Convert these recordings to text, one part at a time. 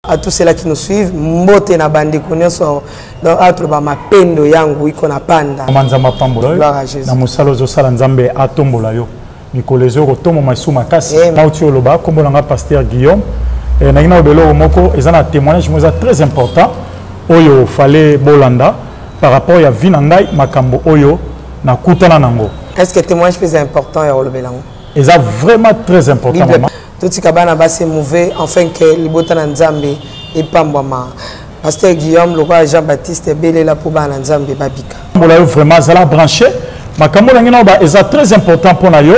À tous ceux-là qui nous suivent, mbote na bandi konyoso dans autre ba mapendo yangu iko na panda. Manzama pambola. Gloire à Jésus. Na musalo zo sala nzambe atombola yo. Nikolezo ko tomo maisuma makasi. Nauti oloba kombola nga pasteur Guillaume. Na ina obelo moko ezana témoignage moza très important. Oyo fallait bolanda par rapport ya vie na ngai makambo oyo na kutana nango. Est-ce que témoignage plus important ya olobelango? Eza vraiment très important maman. Tout kabana ba se mouver enfin que libota na nzambe et pambama. Pasteur Guillaume le roi Jean-Baptiste belé la pour bana nzambe babika. Mbola yo vraiment zala branché makambo ngina ba eza très important pour na yo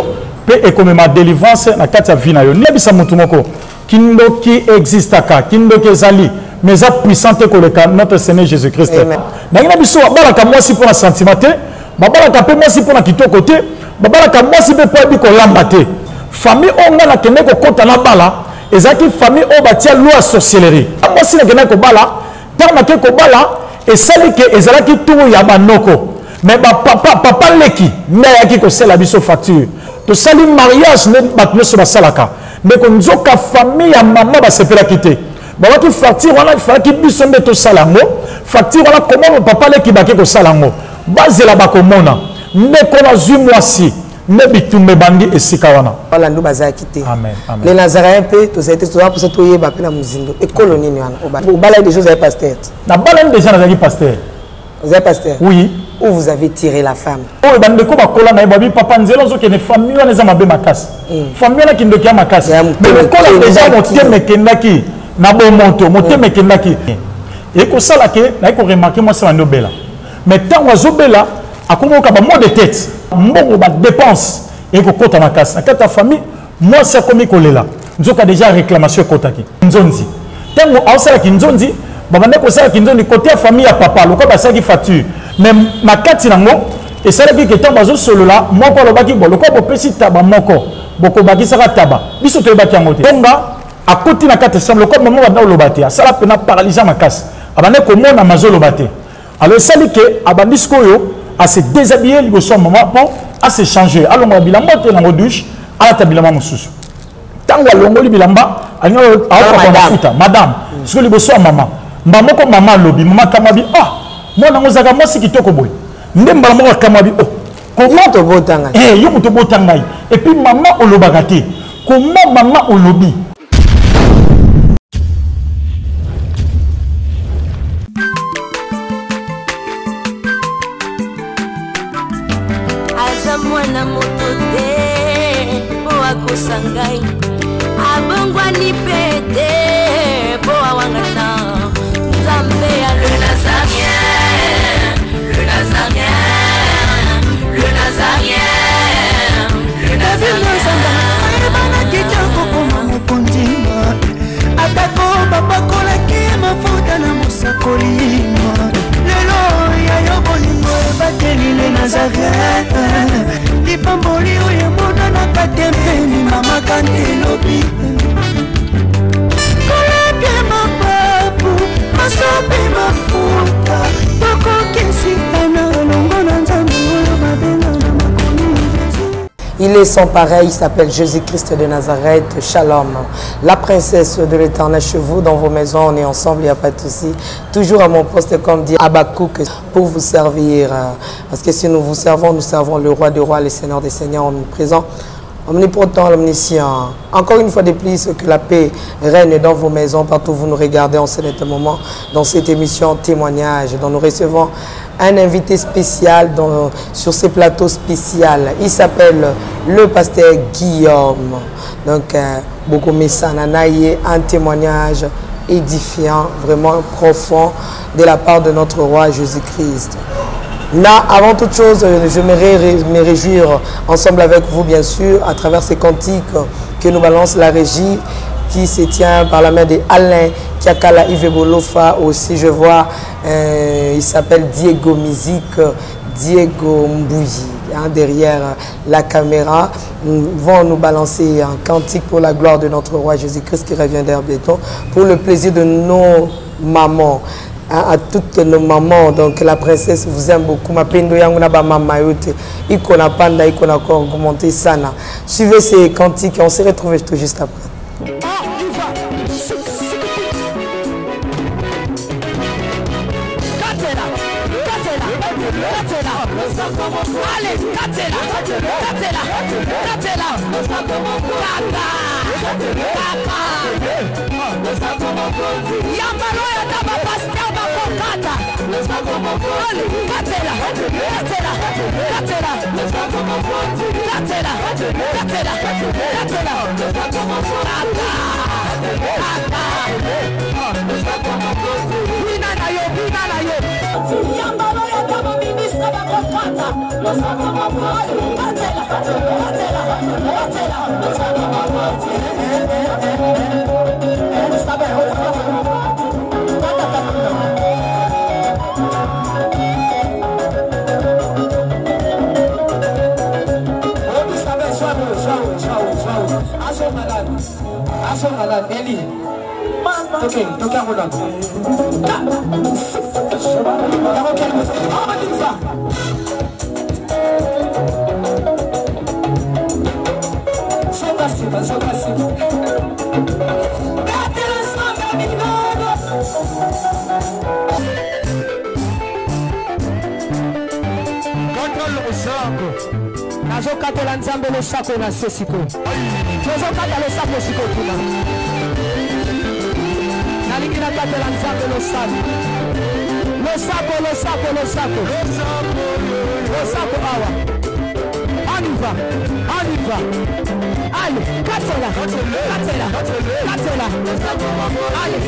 pe et comme ma délivrance na kati ya vie na yo. Nebisa mutu moko kindo ki existe ka kindo ki ezali mais a puissante que le notre Seigneur Jésus-Christ. Na ngina biso bala ka moi si pour la sentimenté, babala ka pe moi si pour na kitoko côté, babala ka moi si pe pour bi ko lambate. Famille onga na kende ko kota na bala ezaki famille o batia loi sorcellerie moi si na kende ko bala tama ke ko bala et sali ke ezalaki tout ya banoko mais papa leki na yaki ko sela biso facture to sali mariage ne batno so basalaka mais ko nzoka famille ya maman ba sepela kité ba ki facture wana faki biso mbe to salango facture wana comment papa leki ba ke ko salango bazela ba ko mona ne ko na zu moisi Nebitumbe bangi esikawana. Voilà nous baza quitté. Amen. Amen. Les Nazaréens pe to été tout pour ça to yeba pe na muzindo et colonie ni wana. Au balai des choses avec pasteur. Na balai déjà na pasteur. Vous êtes pasteur? Oui. Où vous avez tiré la femme? Oh bande ko ba kola na babi papa nzelo zo ke ne famille wana za mabe makasi. Famille wana kindo kia makasi. Mais kola déjà moteme kendaki na bo monto moteme kendaki. Et ko sala ke na ko remarquer moi ça ndo bela. Mais tant wazo bela akomo ka ba mot de tête. Mbongo ba dépense et ko kota makasi. Na ta famille moi c'est comme kolela. Nzoka déjà réclamation kotaki. Nzonzi. Tango ausala ki nzonzi babande ko sala ki nzonzi côté ya famille ya papa loko ba saki facture. Mais makati nango et sala ki ke tango bazo solo la moko lobaki bo loko bo pesi taba moko. Boko baki saka taba. Biso to ebaki yango te. Tonga a côté na kati semble comme maman ba lobati. Sala pena paralyser makasi. Abande ko mona mazo lobate. Alors sali ke abandisco yo à se déshabiller liboso maman pour à se changer alongo bilamba te na douche ala tabilama mususu tango alongoli bilamba alinga a futa madame ce que liboso maman maman ko maman lobi maman kamabi mona ngozaka mwasi kitoko boy ndemba moko kamabi comment to botanga yo muto botanga et puis maman olobaka te comment maman olobi. Mwana moto te po akosangai abongwa ni pete po awangana nzambe ya le Nazarien le Nazarien le Nazarien le Nazarien bana kitoko koma mokondima atako babakola ki mafuta na musakolima lelo ya yobolingo bateli le Nazarien Pamboli oye mona na katempeni mama kantelobi Kolebe mapapu masobe mafuta Toko kesikana longo na nzambe oyo mabenga na makomi Il est sans pareil, il s'appelle Jésus-Christ de Nazareth, Shalom. La princesse de l'Éternel, chez vous, dans vos maisons, on est ensemble, il n'y a pas de souci. Toujours à mon poste, comme dit Habakkuk, pour vous servir. Parce que si nous vous servons, nous servons le roi des rois, le Seigneur des seigneurs, omniprésent, omnipotent, omniscient. Encore une fois de plus, que la paix règne dans vos maisons, partout où vous nous regardez en ce moment, dans cette émission témoignage, dont nous recevons un invité spécial sur ce plateau spécial. Il s'appelle le pasteur Guillaume. Donc, beaucoup de un témoignage édifiant, vraiment profond de la part de notre roi Jésus-Christ. Là, avant toute chose, je me réjouir ensemble avec vous, bien sûr, à travers ces cantiques que nous balance la régie, qui se tient par la main de Alain Kiakala Yves Bolofa. Aussi, je vois, il s'appelle Diego Musique, Diego Mbouji, derrière la caméra. Nous vont nous balancer un cantique pour la gloire de notre roi Jésus-Christ qui revient d'Herbéton, pour le plaisir de nos mamans. À toutes nos mamans, donc la princesse vous aime beaucoup. Ma pendo yangu na ba mama yote. Iko na panda, iko na ko augmenter sana. Suivez ces cantiques et on se retrouve tout juste après. Allez, katela. Yambalo ya daba pasteur bakokata. Allez, katela. Nazokatela nzambe le sako na sesiko. Nazokatela le sako siko kuna. Nalingi na katela nzambe le sako. Le sako awa. On y va. Allez, katela. Allez,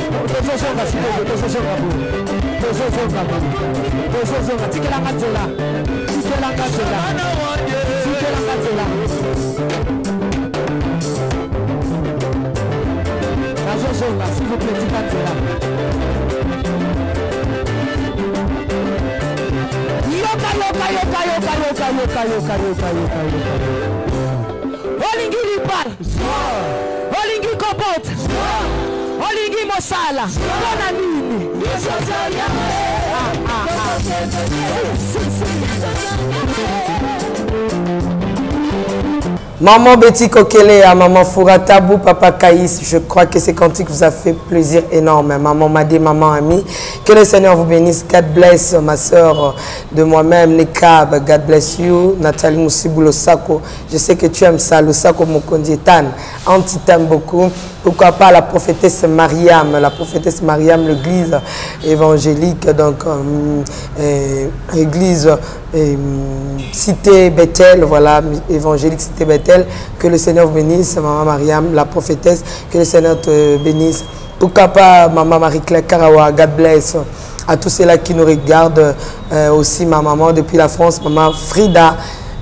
s'il vous plaît, Olingi libar, Olingi kopot, Olingi mosala, bona nini. Maman Betty Kokele, à maman Foura Tabou, papa Kaïs, je crois que ces cantiques vous a fait plaisir énorme. Maman Madé, maman Ami, que le Seigneur vous bénisse. God bless ma soeur de moi-même, Nekab, God bless you. Nathalie Moussibou, le Sako, je sais que tu aimes ça, le Sako Mokondi Tan, Anti t'aime beaucoup. Pourquoi pas la prophétesse Mariam, l'église évangélique, donc église cité Bethel, voilà, évangélique cité Bethel, que le Seigneur vous bénisse, maman Mariam, la prophétesse, que le Seigneur te bénisse. Pourquoi pas maman Marie-Claire Karawa, God bless à tous ceux-là qui nous regardent, aussi ma maman depuis la France, maman Frida,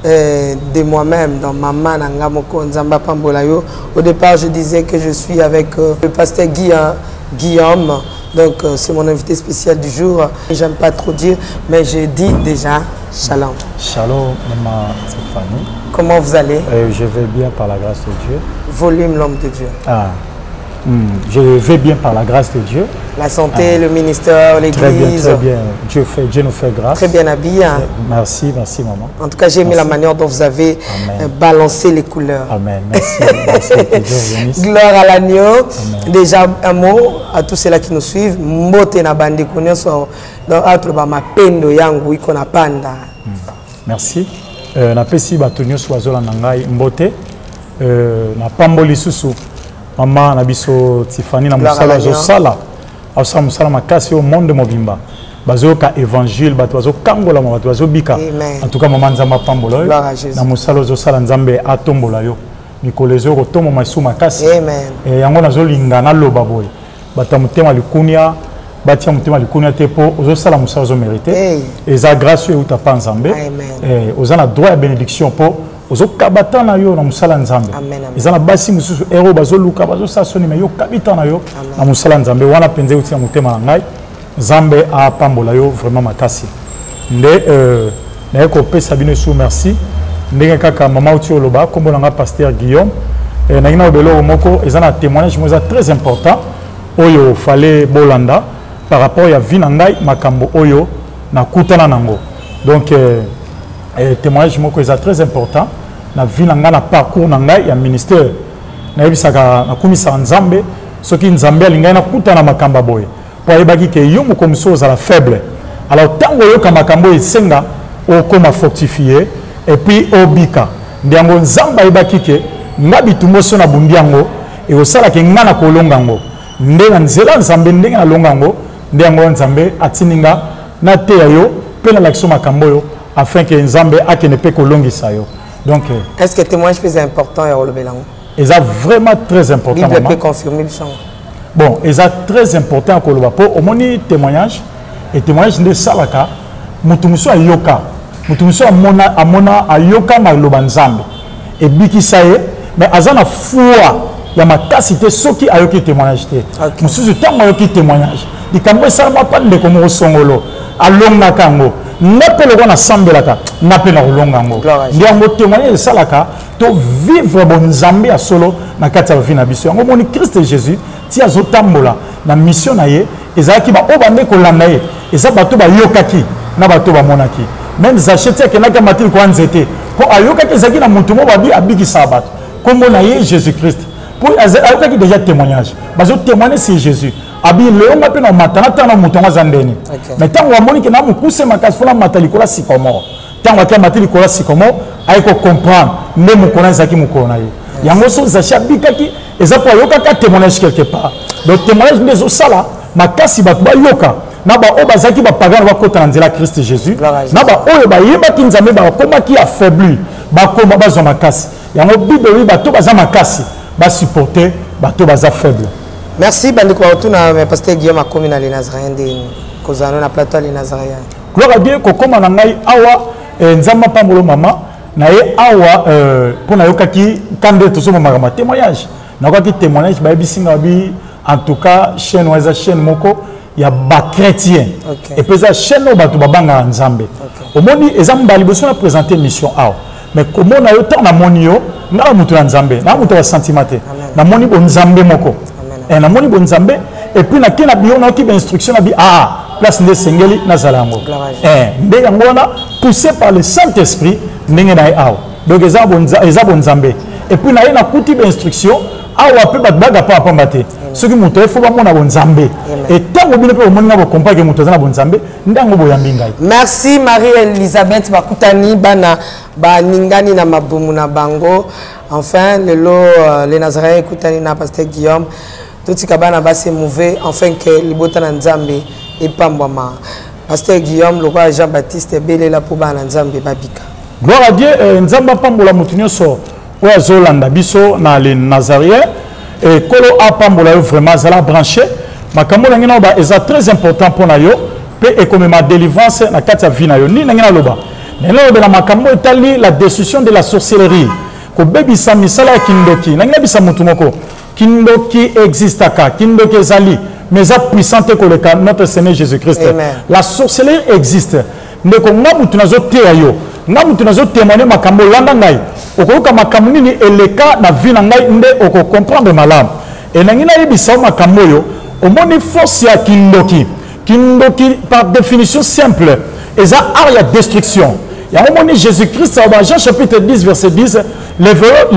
de moi-même, dans Maman Nangamoko Nzamba Pambolayo. Au départ, je disais que je suis avec le pasteur Guillaume, donc c'est mon invité spécial du jour. J'aime pas trop dire, mais je dis déjà shalom. Shalom, maman Stéphanie. Comment vous allez? Je vais bien par la grâce de Dieu. Volume l'homme de Dieu. Je vais bien par la grâce de Dieu. La santé, le ministère, l'église. Très bien. Dieu nous fait grâce. Très bien habillé. Hein? Merci maman. En tout cas, j'ai aimé la manière dont vous avez balancé les couleurs. Amen. Merci. Gloire à l'agneau. Déjà un mot à tous ceux-là qui nous suivent. Mbote na bandi kunyoso dans autre ba mapendo yangu iko na panda. Merci. Na pesi batonyo swazola nangai mbote na pamboli susu. Maman Nabiso Tiffany na musala zo sala asa musala makasi au monde mobimba bazoka évangile bato kangola bato bika en tout cas maman nzamba pambola na musala zo sala nzambe atombola yo mikolezo ko tomo masu makasi et yango nazo lingana loba boy bata mutema likunia batia mutema likunia tepo zo sala musala zo mérité et za grâce ou ta pa nzambe et ozana droit à bénédiction po ozo kabata na yo na musala nzambe ezana basi mususu ero bazo luka bazo sasoni me yo kabita na yo na musala nzambe wana penze uti na mutema na ngai nzambe a pambola yo vraiment makasi nde na ko pesa bino sou merci ndenge kaka mama uti oloba kombo na nga pasteur Guillaume na ina obelo moko ezana témoignage moza très important oyo fallait bolanda par rapport ya vie na ngai makambo oyo na kutana nango donc témoignage moko est très important na vie na parcours na ngai ya ministère na ebisaka na komisa nzambe soki nzambe alingai na kuta na makamba boye po ayebaki ke yo moko muso za la faible alors tango yo ka makambo esenga okoma fortifié et puis obika ndiango nzamba ebakike ngabi tumoso na bundiango et osala ke ngana kolongango ndenga nzela nzambe ndenga na longango ndiango nzambe atininga na te yo pe na l'action makamboyo afin que nzambe akene pe kolongisa yo. Donc est-ce que témoignage plus important ya olobelango? Et ça vraiment très important. Bible peut confirmer le sang. Bon, et ça très important que le au moni témoignage et témoignage de salaka mutumuso ayoka mutumuso amona ayoka maloba nzambe et biki saye mais azana foi ya makasité soki ayoki témoignage te mususu tango ayoki témoignage likambo esalama pa ndeko moko songolo alonga kango napelo kona sambelaka napena kolonga ngo ndiango témoignage esalaka to vivre bon nzambe ya solo na kati ya vie na biso yango moni Christ Jésus ti azotambola na mission na ye ezalaki ba obande kolanda ye eza bato bayokaki na bato bamonaki même zacheti akenaki matili kwa nzete po ayokaki ezalaki na mutu mo babi abikisa bato kombo na ye Jésus Christ po ayokaki déjà témoignage bazo témoigner sur Jésus abi leonga pe na matana tana mutu nga zandeni mais tango amoni ke na mukuse makasi fona matali kola sikomo tango akia matili kola sikomo ayiko comprendre ne mukona ezaki mukona ye yango so zachabi kaki eza po ayokaka témoignage quelque part donc témoignage ndezo sala makasi bato bayoka na ba oyo bazalaki bapagana bakota na nzela Christ Jésus na ba oyo bayebaki nzambe bakomaki affaibli bakoma bazwa makasi yango bible bato baza makasi basupporter bato baza faible. Merci bandiko otuna pasteur Guillaume akomi na les Nazaréens de kozano na plateau les Nazaréens. Gloire à Dieu kokoma na ngai awa nzamba pambolo mama na ye awa pona yokaki kande tozo mama témoignage na kwa ki témoignage ba bisinga bi en tout cas chaîne waza chaîne moko ya ba chrétien et puis ça chaîne o bato babanga nzambe omoni ezamba liboso na présenter mission awa mais comment na yo tant na monio na mutu na nzambe na mutu wa sentimate na moni bon nzambe moko et na moni bon nzambe et puis na kena bio na ki ba instruction na bi place de sengeli na zalango nde yango na poussé par le Saint-Esprit ndenge na awa donc eza bon nzambe et puis na ye na kuti ba instruction awa pe baga pa pambate soki mutu efo ba mona bon nzambe et tango bino pe omoni na bo comprendre que mutu za na bon nzambe ndango bo yambi ngai. Merci Marie-Elisabeth bakutani bana ba ningani na mabumu na bango enfin les Nazaréens kutani na pasteur Guillaume tout kabana ba se mouver enfin que libota na nzambe epambwama pasteur Guillaume le roi Jean-Baptiste belela po bana nzambe babika. Gloire à Dieu nzamba pambola mutu nyoso oya zolanda biso na les Nazaréens et kolo apambola yo vraiment zala branché makambo na ngina ba eza très important pour na yo pe et comme ma délivrance na kati ya vie na yo ni na ngina loba na makambo etali la destruction de la sorcellerie ko bebisa misala kindoki na ngina bisa mutu moko kindoki existaka kindoki ezali mais a puissante que notre Seigneur Jésus-Christ. La sorcellerie existe mais ko ngamutu nazo te yo ngamutu nazo témoigner makambo landa ngai okoka makambo nini eleka na vie na ngai nde oko comprendre malamu et nangina yebisa makambo yo omoni force ya kindoki par définition simple eza art ya destruction ya omoni Jésus-Christ dans Jean chapitre 10 verset 10 les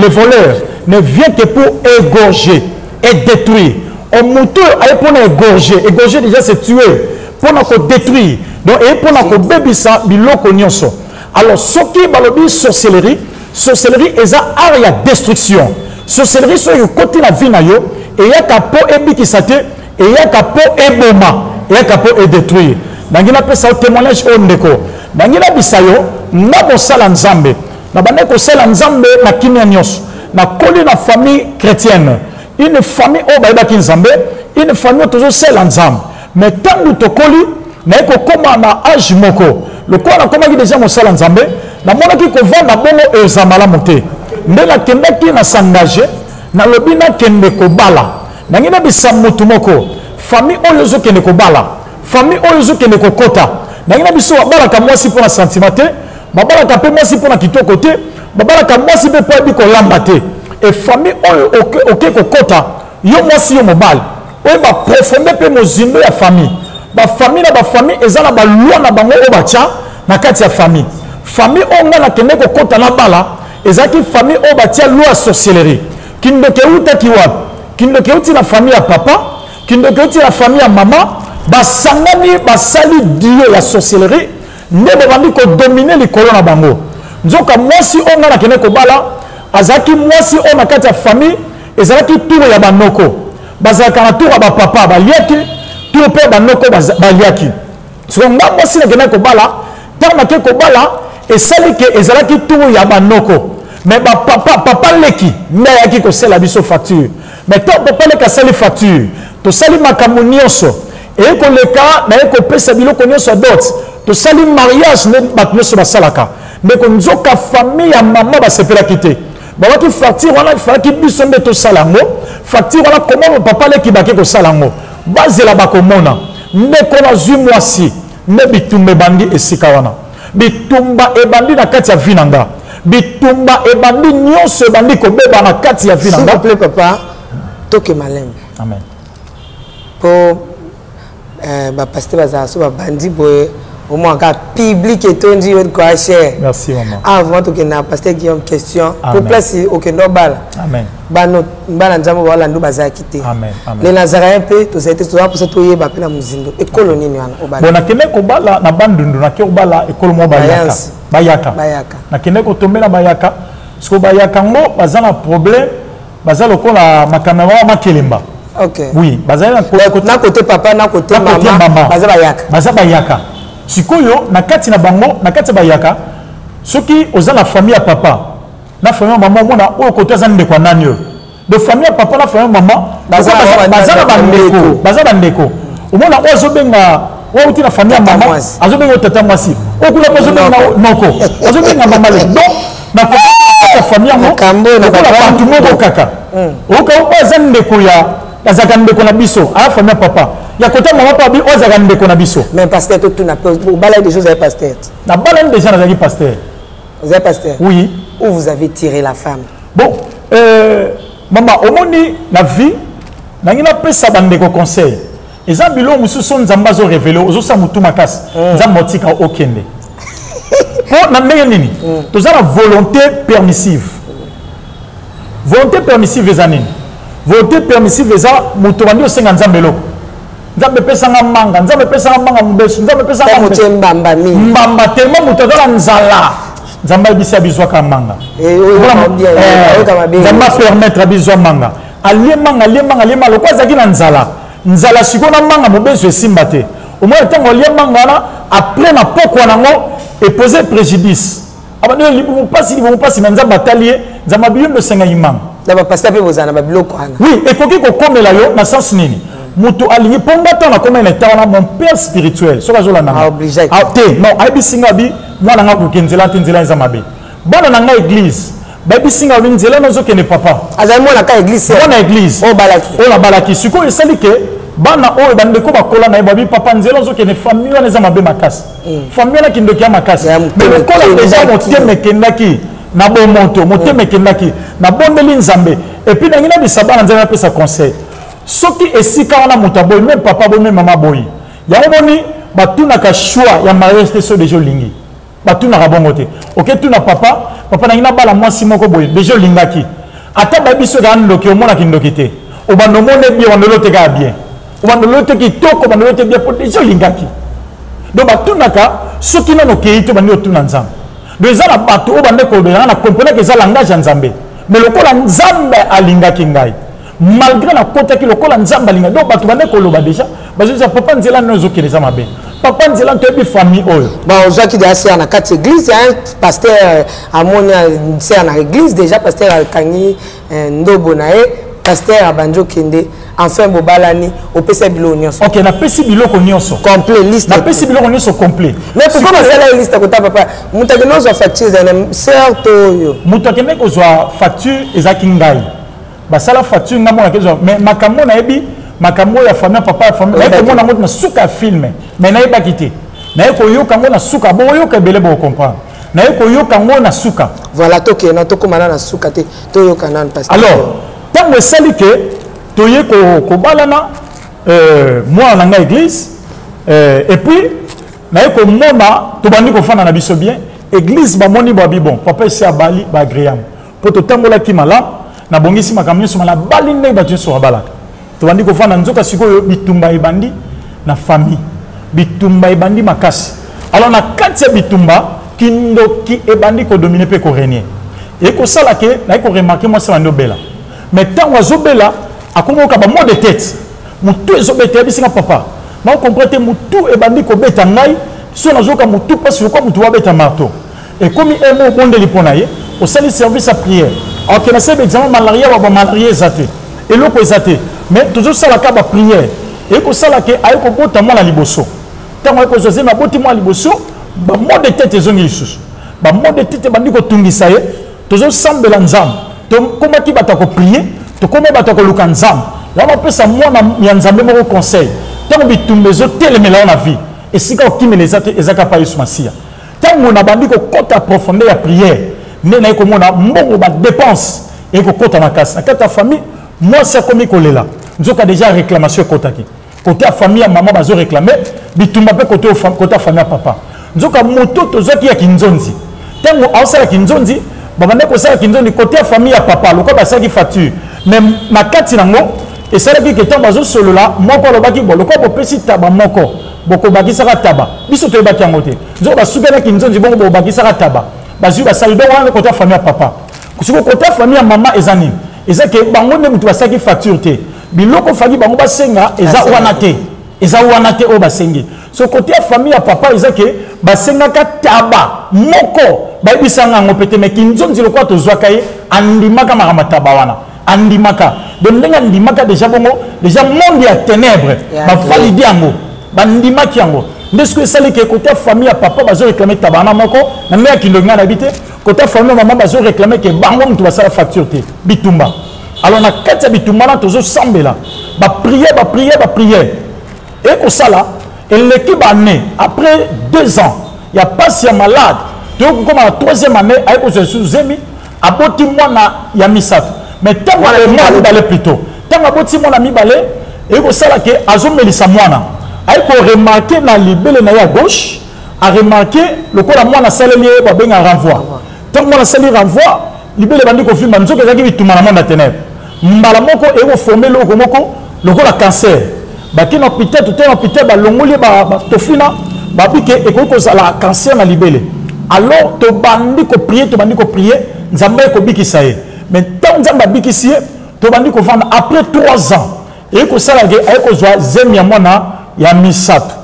voleurs ne viennent que pour égorger et détruire au moto aye pour égorger déjà c'est tuer pour nous détruire donc et pour nous bebisa biloko nyonso. Alors ce qui balobi sorcellerie eza art ya destruction sorcellerie so yo côté la vie na yo et ya kapo ebikisate et ya kapo eboma et ya kapo e détruire nangina pesa témoignage o ndeko nangina bisayo ngabo sala nzambe na bande ko sala nzambe na kimia nyos na koli na famille chrétienne une famille o ba ki nzambe une famille toujours sala nzambe mais tant nous tokoli na ko koma na âge moko le quoi na koma ki déjà mo sala nzambe na mona ki ko vanda bongo ezamala moté ndela kendaki na s'engager na lobina kende ko bala nangina bisa mutu moko famille oyo zo kende ko bala famille oyo zo kende ko kota nangina biso bala ka mwasi pour na sentimate babala ka pe mwasi pour na kitoko te babala ka mwasi pe po bi ko lamba te et famille oyo oke ko kota yo mwasi yo mobali oyo ba profonde pe mozindo ya famille ba famille na ba famille ezala ba loi na bango o bacha na kati ya famille famille onga na kende ko kota na bala ezaki famille o batia loi sorcellerie kindoke uta kiwap kindoke uti na famille ya papa kindoke uti na famille ya mama basangani basali dio ya sorcellerie ndebo bandi ko dominer likolo na bango nzoka mwasi onga na kene ko bala azaki mwasi ona kati ya famille ezalaki tour ya banoko bazalaka na tour ya bapapa baliaki tour pe banoko baliaki so nga mwasi na kene ko bala tama ke ko bala esali ke ezalaki tour ya banoko mais papa leki mais yaki ko sela biso facture mais to papa leka sali facture to sali makambo nyonso et ko leka na ko pesa biloko nyonso dot to sali mariage ne bato nyonso basalaka mais ko nzoka famille ya mama basepela kite bawaki facture wana ifaki biso nde to salango facture wana comment papa leki baki ko salango bazela bakomona ndeko na zwi mwasi nde bitumba ebandi esika wana bitumba ebandi na kati ya vinanga bitumba ebandi nyonso ebandi kobeba na kati ya vinanga s'il vous plaît papa toke malembe amen po pasteur bazala so babandi boye au moins encore public et tout dit quoi cher. Merci maman. Avant tout que na pasteur Guillaume question pour place au que no bal. Amen. Bano bana nzambo wala ndo baza kité. Amen. Amen. Les Nazaréens pe to ça été tout pour ça to yeba pe na muzindo e colonie ni wana obala. Bona kene ko bala na bandundu na ke obala e kolo mo bayaka. Bayaka. Bayaka. Na kene ko tombela bayaka. Parce que bayaka ngo bazana problème bazala kola makamera makelemba. OK. Oui, bazala na côté papa na côté maman. Baza bayaka. Baza bayaka. Sikoyo na kati na bango na kati bayaka soki oza na famille ya papa na famille ya maman mona o côté za ndeko nani yo de famille ya papa na famille ya maman baza bandeko omona ozo benga o uti na famille ya maman azo benga tata mwasi o kula pozo benga noko azo benga mama le donc na famille ya kambo na bantu moko kaka o ka oza ndeko ya azaka ndeko na biso a famille ya papa ya côté maman pabi ozaka ndeko na biso mais pasteur tout na balai des choses avec pasteur na balai déjà na pasteur vous êtes pasteur oui où vous avez tiré la femme bon maman omoni na vie na ngina pesa bandeko conseil eza bilo mususu nzamba zo révéler ozo sa mutu makasi nzamba otika okende po na ndenge nini toza na volonté permissive eza nini volonté permissive eza mutu bandi osenga nzambe loko nzambe pesanga manga nzambe pesanga manga mubesu nzambe pesanga mbamba mi mbamba tellement mutazala nzala nzamba bisa bizwaka manga nzamba permettre bizwa manga aliemanga lokwa zaki na nzala sikona manga mubesu esimba te omoi ntango aliemanga wana après na pokwa nango eposer préjudice abandoni libumupasi na nzamba atalie nzamba biyondo senga imanga na bapasta pe bozana babiloko wana oui ekoki kokomela yo na sens nini mutu alingi pomba tana comme na tawana mon père spirituel so kazola na obligé te non aibi singa bi mwana nga kukenzela tinzela nza mabe bana na nga église babi singa bi nzela nozo kene papa azali mwana ka église mwana église o balaki siko esali ke bana oyo bandeko bakola na babi papa nzela nozo kene famille wana eza mabe makasi famille na kindoki ya makasi mais kola déjà moteme kendaki na bomoto moteme kendaki na bondeli nzambe et puis na ngina bisabana nzela pesa conseil soki esika wana muta boy même papa boy même maman boy yango boni batunaka choix ya mariage te so déjà lingi batunaka bongo te ok tuna papa na ngina bala mwasi moko boy déjà lingaki ata babiso ga ndoki omona kindoki te obando mone bien wandolo te ga bien obando te kitoko obando te bien po déjà lingaki donc batunaka soki nano keito bandi otuna nzambe donc eza na bato o bande ko na comprendre que eza langage ya nzambe mais lokola nzambe alingaki ngai malgré la côté qui le colle en zambalinga donc bato bande ko loba déjà parce que papa nzela nozo ki les mabe papa nzela to bi famille oyo bon ozo ki déjà c'est na quatre église un pasteur amoni c'est na église déjà pasteur kangi ndobo nae pasteur abanjo kende enfin bobalani au pesa bilo nyonso OK na pesi bilo ko nyonso complet liste na pesi bilo ko nyonso complet mais pourquoi ça la liste ko ta papa mutageno zo facture za sœur to yo mutakene ko zo facture ezaki ngai basala facture ngamo na kezo mais makambo na ebi makambo ya famille papa ya famille na ko mona na suka filme mais na eba kité na ko yoka ngo na suka bo yoka bele bo comprendre na ko yoka ngo na suka voilà toke na tokomana na suka te to yoka nan pasteur alors tant que sali que toye ko balana moi na nga église et puis na ko mona to bandi ko fana na biso bien église ba moni ba bon papa c'est abali ba agréable pour to tambola ki mala na bongisi makamyo so mala bali ndenge ba so balaka to bandi ko fana nzoka sikoyo bitumba ebandi na famille bitumba ebandi makasi alors na kati katia bitumba kindoki ebandi ko dominer pe ko régner et ko sala ke na ko remarquer moi c'est bela mais tant azobela akomoka ba mot de tête mutu ezobeta bisinga papa ma comprendre mutu ebandi ko beta ngai so nazoka mutu parce que mutu wa beta marteau et comme un mot bon de liponaye au sali service à prière alors que na sebe examen malaria ba malaria zaté et loko zaté mais toujours ça la ka ba prière et ko sala ke ay ko bota moi la liboso tant ko josé na boti moi liboso ba mot de tête ezongi lisusu ba mot de tête bandi ko tungisa ye toujours sambela nzam to koma ki bata ko prier to koma bata ko luka nzam la ma pesa moi na nzambe mo conseil tant bitumbezo telemela na vie et si ka okimela ezaka pa yesu masia tant on a bandi ko kota profondeur ya prière ne na ko mona mbongo ba dépense et ko kota na kasa ta famille moi c'est comme kolela nzoka déjà réclamation kotaki côté à famille à maman bazo réclamer bitumba pe côté famille à papa nzoka moto tozoki ya kinzonzi tango ausala kinzonzi babane ko sala kinzonzi côté à famille à papa loko basaki facture même na kati nango et ça qui est bazo solo là moko lobaki bo loko bo pesi taba moko boko bakisaka taba biso to baki yango te nzoka basubela kinzonzi bongo bo bakisaka taba bazu basali do wana côté à famille à papa kusiko côté à famille à maman ezani ezake bango ne mutu basaki facture te biloko faki bango basenga eza wana te o basengi so côté ya famille ya papa ezake basenga ka taba moko bayibisanga ngo pete me kinzonzi lokwa tozwaka ye andimaka makama taba wana andimaka de ndenga ndimaka déjà bongo déjà monde ya ténèbres ba valide yango bandimaki yango ndesko esali ke côté ya famille ya papa bazo réclamer taba na moko na me ya kindonga na bité côté ya famille maman bazo réclamer ke bango mutu basala facture te bitumba alors na kati bitumba na tozo sambela ba prière et pour ça là l'équipe a né après 2 ans il y a pas si malade donc comme la 3e année avec ko sous-zemi aboti mwana ya misato mais tant que moi balé plutôt tant aboti mwana mi balé et ko ça là que azomelisa mwana ay ko remarquer na libele na ya gauche a remarquer le ko la mwana saleli ba benga renvoi tant mwana saleli renvoi libele bandi ko filma nzoka zaki bituma na monde ténèbres mbala moko e ko former loko moko loko la cancer baki na hôpital tout en hôpital ba longoli ba tofina ba bike e ko za cancer na libele alors to bandi ko prier nzambe ko bikisa ye mais tant nzamba bikisi to bandi ko vendre après 3 ans et ko sala ge ay ko zwa zemi ya mwana ya misato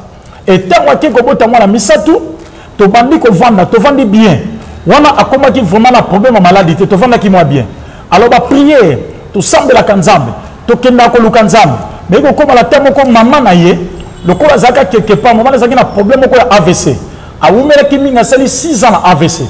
et tant wake ko bota mwana misato to bandi ko vendre to vandi bien wana akoma ki vraiment na problème maladie to vanda ki moi bien alors ba prier to sambela kanzambe to kenda ko luka nzambe mais ko koma la temo ko maman na ye le ko azaka quelque part maman azaki na problème ko ya AVC a umela ki minga sali 6 ans na AVC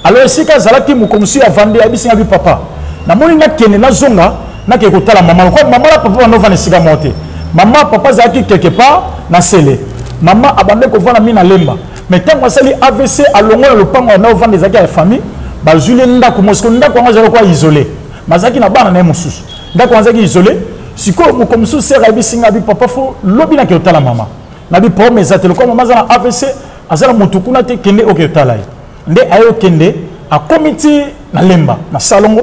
alors si ka zalaki mu comme si avande abisinga bi papa na moni na kene na zonga na ke ko tala maman ko maman la papa no vana siga monter maman papa zalaki quelque part na sele maman abande ko vana mi na lemba mais tant que sali AVC alongo le pango na vanda zaki ya famille ba jule ndako mosko ndako ngazalo ko isolé mazaki na bana na mususu ndako ngazaki isolé siko mu comme sous sera bisinga bi papa fo lobi na ke otala mama na bi po mezate le ko mama za na AVC azala mutukuna te kende o ke otala nde ayo kende a comité na lemba na salongo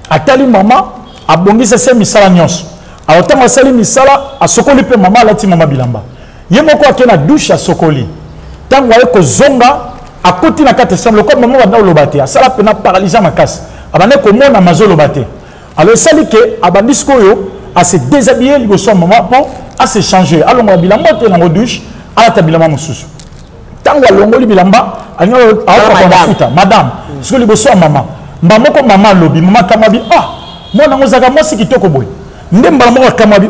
atali mama abongisa se misala nyonso a otanga sali misala a sokoli pe mama lati mama bilamba ye moko akena douche a sokoli tango ayo ko zonga akoti na kati chambre ko mama wanda lobate asala pena paralyser makasi abane ko mona mazolo bate alors sali ke abandisko yo à se déshabiller liboso maman pour à se changer alongo bilamba te na douche ala tabilama mususu tango alongoli bilamba anyo a madame ce que liboso maman mbamoko maman lobi maman kamabi mwana ngozaka mwasi kitoko boy nde mbala moko kamabi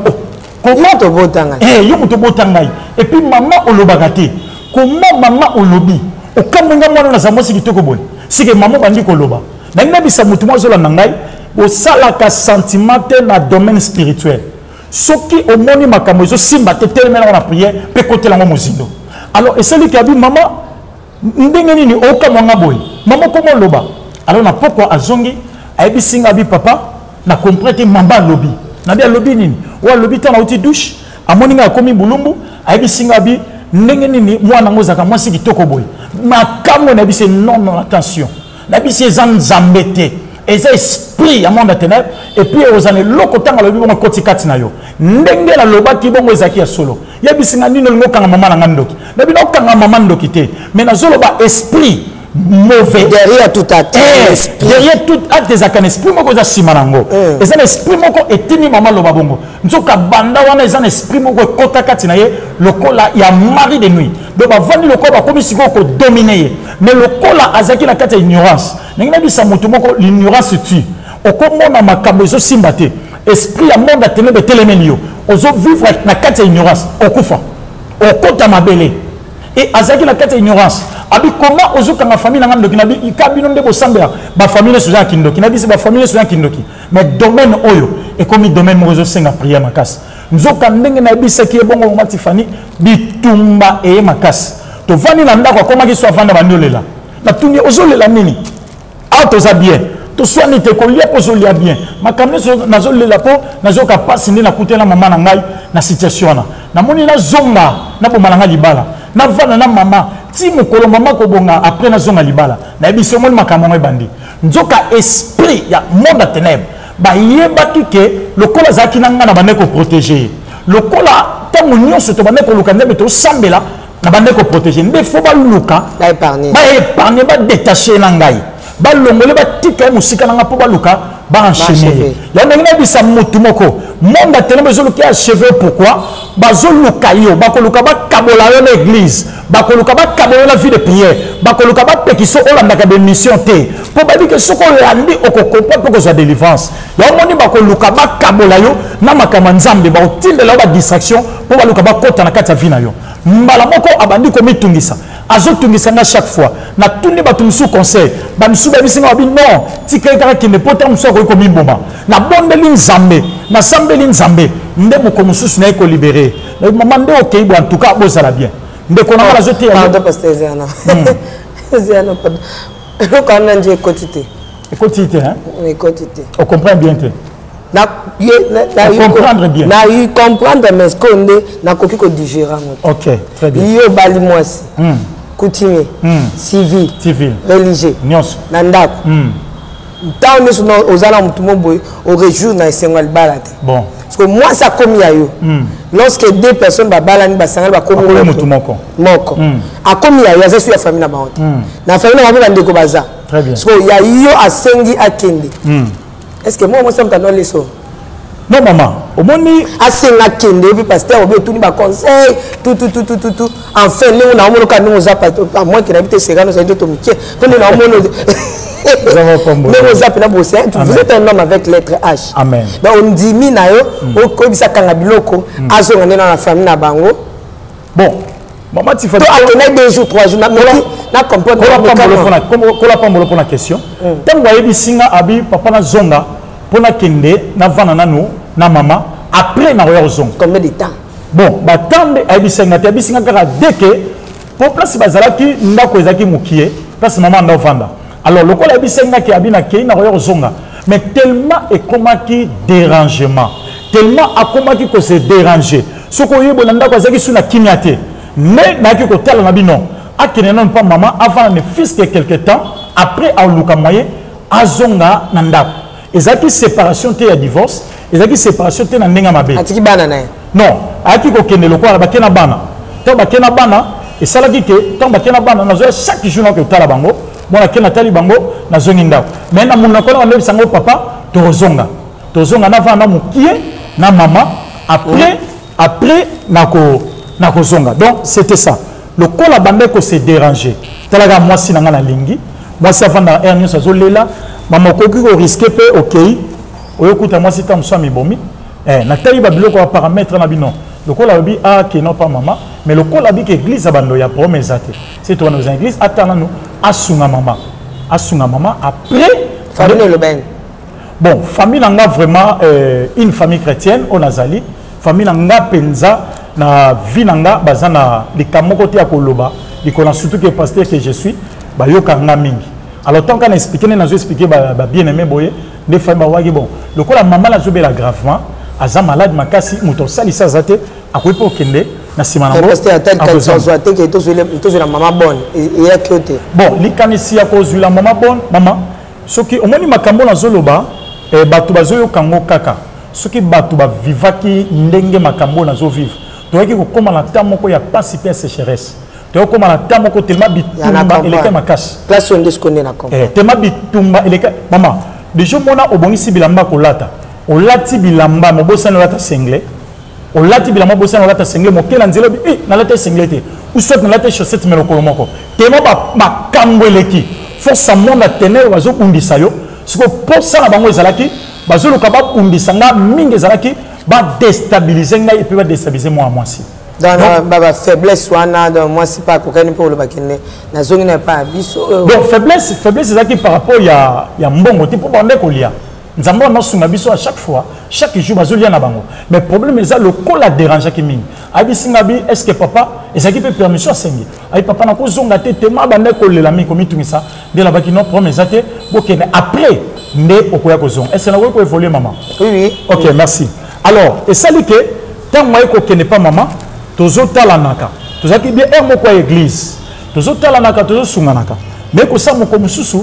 comment to botanga yo muto botanga et puis maman olobaka te comment maman olobi okamenga mwana na za mwasi kitoko boy sike maman bandi ko loba na ngabisa mutu mwa zola na ngai au salaka sentiment na domaine spirituel soki omoni makambo zo simba te telemena na prière pe côté la mozindo alors et celui qui a dit maman ndenge nini okamanga boy maman comment loba alors na pourquoi azongi ayebi singa bi papa na comprendre mamba lobi na bi lobi nini wa lobi ta na uti douche amoninga akomi bulumbu ayebi singa bi ndenge nini mwana ngozaka mwasi kitoko boy makambo na bi c'est non attention na bi c'est nzambete eza esprit ya monde ténèbre et puis ozane lokotanga lobi bongo kotikati na yo ndenge la lobaki bongo ezaki ya solo ya bisinga nino lingo kanga mama na ndoki na bino kanga mama ndoki te mais na zoloba esprit mauvais derrière tout acte derrière tout acte des actes esprit moko za simanango eza na esprit moko etini mama loba bongo nzoka banda wana eza na esprit moko ekota kati na ye lokola ya mari de nuit donc bavandi lokola bakomi siko ko dominer mais lokola azaki na kati ya ignorance ndenge na bisa moto moko l'ignorance tue okomona makambo ezosimba te esprit ya monde ya ténèbre etelemeli yo ozovivre na kati ya ignorance okufa okota mabele et azaki na kati ya ignorance abi comment ozokanga famille nanga ndoki nabi kabino nde bosambela ba famille soja kindoki nabi ba famille soja kindoki mais domaine oyo et comme domaine mozo senga prière makasi nzoka ndenge na bisaki ebongo matifani bitumba e makasi to vani na ndako koma ki so vanda bandolela na tungi ozolela nini auto za bien to soani te ko lia pozolia bien makamne nazolela po nazoka pasi ndi na kutela mama na ngai na situation na moni na zonga na bomana ngai libala na vana na mama ti mokolo mama ko bonga après na zonga libala na biso moni makambo ngai bandi nzoka esprit ya monde ténèbre ba yebaki ke lokola zaki na ngana bande ko protéger lokola tango nyonso to bande ko lukande beto sambela na bande ko protéger nde fo ba luka ba épargner ba détacher na ngai ba longole ba tika musika na ngapo ba luka ba enchaîner ya ndenge bisa mutu moko monde ténèbre zo luka achever pourquoi ba zo luka yo ba ko luka ba kabola yo na église ba ko luka ba kabola la vie de prière ba ko luka ba pekiso olanda ka mission te po ba bike soko landi okokoppa po ko za délivrance ya moni ba ko luka ba kabola yo na makama nzambe ba otindela ba distraction po ba luka ba kota na kati ya vie na yo mbala moko abandi ko mitungisa azotungisa nga chaque fois na tundi ba tumsu conseil ba msu ba bisinga bi non tika kaka kinde pota msu ko mimboma na bondeli nzambe na sambeli nzambe nde moko mususu na ko libérer na mama nde okay bo en tout cas bozala bien nde ko na mala zote ya pardon pasteur Zéana Zéana pardon quand on dit quotité hein oui quotité on comprend bien te na comprendre bien na y comprendre mais ce qu'on est na koki ko digérer OK très bien yo bali mwasi coutumier civil religieux nyonso na ndako tant nous sommes aux ala mutumo boy au réjour na esenga balate bon parce que moi ça comme ya yo lorsque deux personnes ba balani ba sanga ba comme mutumoko moko a comme ya yo ça sur la famille na ba na famille na ba ndeko baza très bien parce que ya yo asengi akende est-ce que moi ça me donne les sons non maman au moni asenga kende puis pasteur obi tout ni ba conseil tout enfin nous na mono ka nous za à moins que n'habite serano ça to mikie quand na mono vous êtes un homme avec lettre H. Amen. Donc on dit mina yo o ko bisa kanga biloko azo ngene na famille na bango. Bon, maman tu fais toi attendez 2 jours 3 jours na comprendre kola pambolo pour la question. Tango yebi singa abi papa na zonga pona kende na vana nanu na mama après na royo zonga. Combien de temps? Bon, ba tande abi singa te abi singa kaka deke pour place bazalaki ndako ezaki mukie place maman ndo vanda. Alors, le col abisenga qui abina qui na royo zonga, mais tellement et comment qui dérangement, tellement à comment qui se déranger. Ce qu'on y bonanda quoi zaki suna kimiate, mais na qui ko tel na bino, a qui non pas maman avant ne fils que quelque temps après à luka moyen azonga nanda. Et zaki séparation te ya divorce, et zaki séparation te na ndenga mabe. Atiki bana na. Non, a qui ko kende le quoi ba kena bana. To ba kena bana et ça la dit que to ba kena bana na chaque jour na ko tala bango. Bon, la Nathalie Bango, na zonginda. Mais na mon akona on sango papa, tozonga na vana mukie na maman après nako zonga. Donc c'était ça. Le col a bandé ko s'est dérangé. Talaga moi si na ngana lingi, moi si avant na ernie sa zolela, maman ko ki ko risquer pe OK. Oyokuta moi si tam so mi bomi. Nathalie babilo ko paramètre na bino. Le col a dit ah que non pas maman, mais le col a dit que l'église a bandé ya promesse até. C'est toi nous église attends nous asunga maman après famille le ben bon famille nanga vraiment une famille chrétienne on azali famille nanga penza na vie nanga bazana likambo côté ya koloba likona surtout que pasteur que je suis ba yoka nga mingi alors tant qu'on expliquer na zo expliquer ba bien aimé boye des familles ba wagi bon le ko la maman la zobela gravement aza malade makasi muto salisa zate akoipo okende na sima na pasteur atel quand soit que to sur la maman bonne et ya côté bon likanisi ya ko la maman bonne maman soki omoni makambo na zoloba bato bazoyo kango kaka soki bato ba vivaki ndenge makambo na zo vivre toyaki ko koma na temps moko ya pasi pe sécheresse toyaki koma na temps moko tellement bitumba eleka makasi place on disconne na kom tellement bitumba eleka mama déjà mona obongisi bilamba kolata olati bilamba mobosana olata single olati bilamba bosana olata single mokela nzelo na lata single te ou soit na lata chaussette melokolo moko tellement ba makambo eleki force monde a tenir bazo kundisa yo siko pour ça na bango ezalaki bazo luka ba kundisa nga mingi ezalaki ba déstabiliser nga et puis ba déstabiliser moi si dans la faiblesse wana dans moi si pas kokani pour le bakene na zongi na pas biso donc faiblesse ezalaki par rapport ya mbongo ti pour bande kolia nzambo na sunga biso à chaque fois chaque jour bazo lia na bango mais problème eza le col a déranger ki mingi abi singa bi est-ce que papa ezaki peut permission sengi ai papa na ko zonga te tema bande ko lela mi komi tungisa de la baki non problème ezate bokene après ne okoya ko zonga est-ce que na ko évoluer maman oui OK merci alors et ça li que tant moi ko kene pas maman tozo talanaka tozaki bien un moko église tozo talanaka tozo sunganaka mais ko sa moko mususu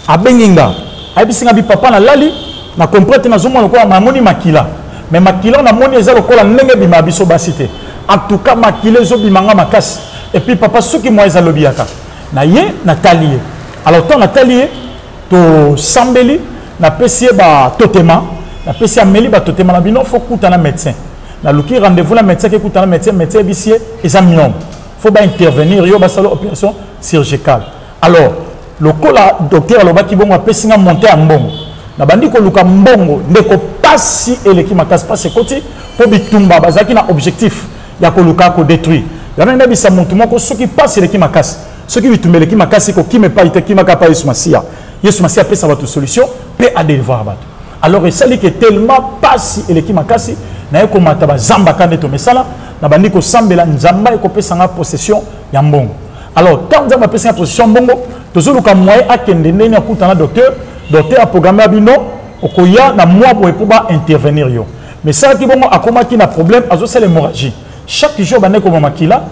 abenginga ai singa bi papa na lali na comprendre na zomo ko mamoni makila mais makila na moni ezalo ko la ndenge bima biso basité en tout cas makila zo bimanga makasi et puis papa soki moi ezalo biaka na ye Nathalie alors tant Nathalie to sambeli na pesie ba totema na pesie ameli ba totema na bino faut kuta na médecin na luki rendez-vous la médecin qui kuta na médecin bisie examinons faut ba intervenir yo ba salo opération chirurgicale alors le cola docteur alobaki bongo apesinga monter en mbongo na bandi ko luka mbongo ndeko pasi eleki makasi pasi koti po bitumba bazaki na objectif ya ko luka ko détruire la même bisa muntu moko soki pasi eleki makasi soki bitumba eleki makasi ko kime pa ite kima ka pa Yesu Masia pesa bato solution pe a devoir bato alors esali que tellement pasi eleki makasi na yeko mata ba zamba kande to mesala na bandi ko sambela nzamba ko pesa nga possession ya mbongo alors tant nzamba pesa possession mbongo tozoluka moyen akende ndeni akutana docteur a programmé abino okoya na moi pour ba intervenir yo mais ça qui bon akomaki na problème azo c'est l'hémorragie chaque jour bane ko makila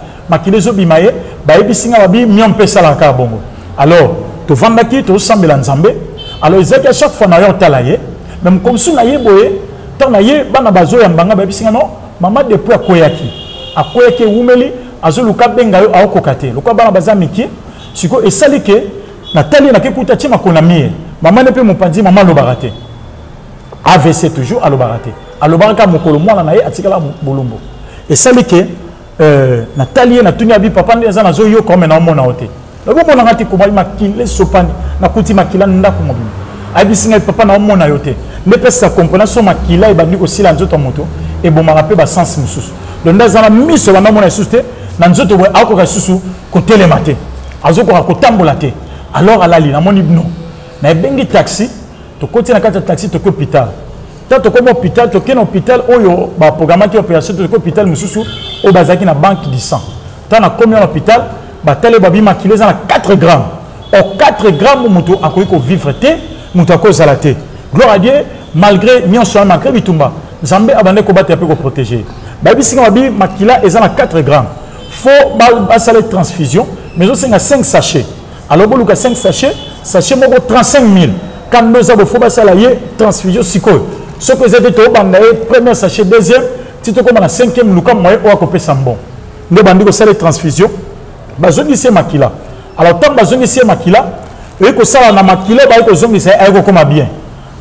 zo bimaye ba ebisinga babi mion pesa la ka bongo alors to vandaki to sambela nzambe alors ezaki à chaque fois na yo talaye même comme si na ye boye tant na ye bana bazo ya mbanga ba ebisinga non mama depuis akoyaki wumeli azo luka benga yo akokate luka bana bazamiki siko esali ke Nathalie na kekuta tima konamie maman ne peut mon pas dire maman lo baraté AVC toujours à lo baraté à lo baraka mokolo mwana na ye atikala bolombo et ça li que Nathalie na tunya bi papa ndeza na zo yo comme na mona ote na bo mona ngati ko malima kile sopani na kuti makila ndako mobili abi singa papa na mona yote ne peut sa comprendre so makila e bandi ko sila nzoto moto e bo marape ba sens mususu donc ndeza na miso ba mona suste na nzoto bo ako ka susu ko telemate azoko ko tambola te alors alali na moni non na bengi taxi to koti na kata taxi to hôpital to comme hôpital to ken hôpital oyo ba programme ki opération to hôpital mususu o bazaki na banque du sang ta na combien hôpital ba tele babi makile za na 4 grammes o 4 grammes muto akoyi ko vivre te muto akozala te gloire à Dieu malgré nyonso malgré bitumba Nzambe abande ko battre pe ko protéger ba bisinga babi makila eza na 4 grammes faut ba sala transfusion mais aussi na 5 sachets alors bon lucas 5 sachets moko 35 000 quand nous avons faut passer la transfusion siko ce que c'était to banda premier sachet deuxième tito comme na cinquième lucas moyen o akopé sambon ne bandi ko sala transfusion bazongi se makila alors tant bazongi se makila et ko sala na makila ba ko zongi se ay ko koma bien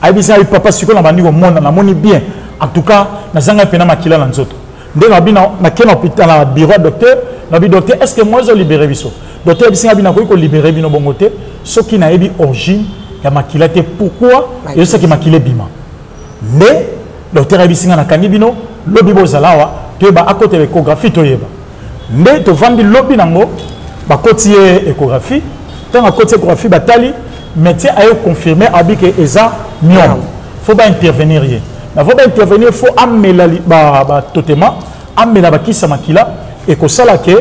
ay bisa ay papa siko na bandi ko mona na moni bien en tout cas na zanga pena makila na nzoto nde na bina na ken hôpital na bureau docteur na bi docteur est-ce que moi je libérer biso docteur bisinga bina ko libérer bino bongote soki na yebi origine ya makila te pourquoi et ce qui makile bima mais docteur bisinga na kangi bino lobi bozalawa to ba akote échographie to yeba mais to vandi lobi nango ba kotie échographie tant akote échographie batali médecin a confirmé abike eza myome faut ba intervenir ye na faut ba intervenir faut amela ba totema amela ba kisa makila et ko sala ke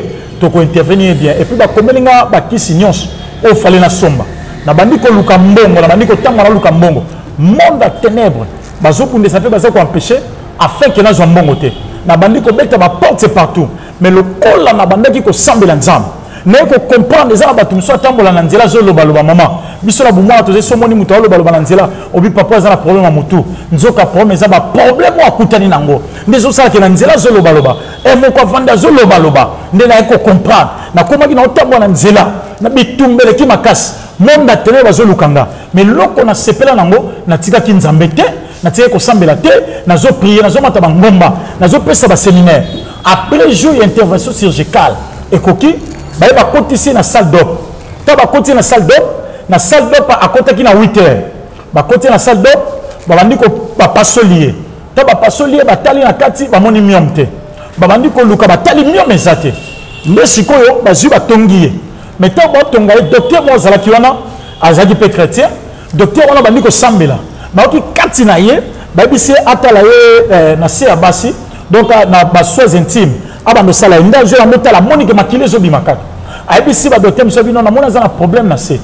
to ko intervenir bien et puis ba komelinga ba kisi nyonso o fallait na somba na bandi ko luka mbongo na bandi ko tanga na luka mbongo monde à ténèbres bazo kunde ça peut bazo ko empêcher afin que na zo mbongo te na bandi ko beta ba porte partout mais le col na bandi ko sambela nzambe naye ko comprendre eza bato muso atambola na nzela zoloba loba mama biso la bumwa to so moni muto loba loba na nzela obi papa eza na problème mutu nzoka problème eza ba problème akutani nango ndezo sala ke na nzela zoloba loba e moko vanda zoloba loba nde naye ko comprendre na komaki na otambola na nzela na bitumbele ki makasi monde atene bazolukanga mais loko na sepela nango na tika ki nzambe te na tika ko sambela te na zo prier na zo mata bangomba na zo pesa ba séminaire après jour intervention chirurgicale et koki ba ba kotisi na salle d'op ta ba kotisi na salle d'op a kotaki na 8h ba kotisi na salle d'op ba bandi ko ba pasolier ta ba pasolier ba tali na kati ba moni miom te ba bandi ko luka ba tali miom ezate mais sikoyo ba zu ba tongiye mais tant ba tongaye docteur mo zala kiwana azaki pe chrétien docteur wana bandi ko sambela ba ki kati na ye ba bisi atala ye na se abasi donc na ba soins intimes abando sala nda je la motala monique makile zo bimakaka ayebisi ba docteur monsieur bino na mona za na problème na se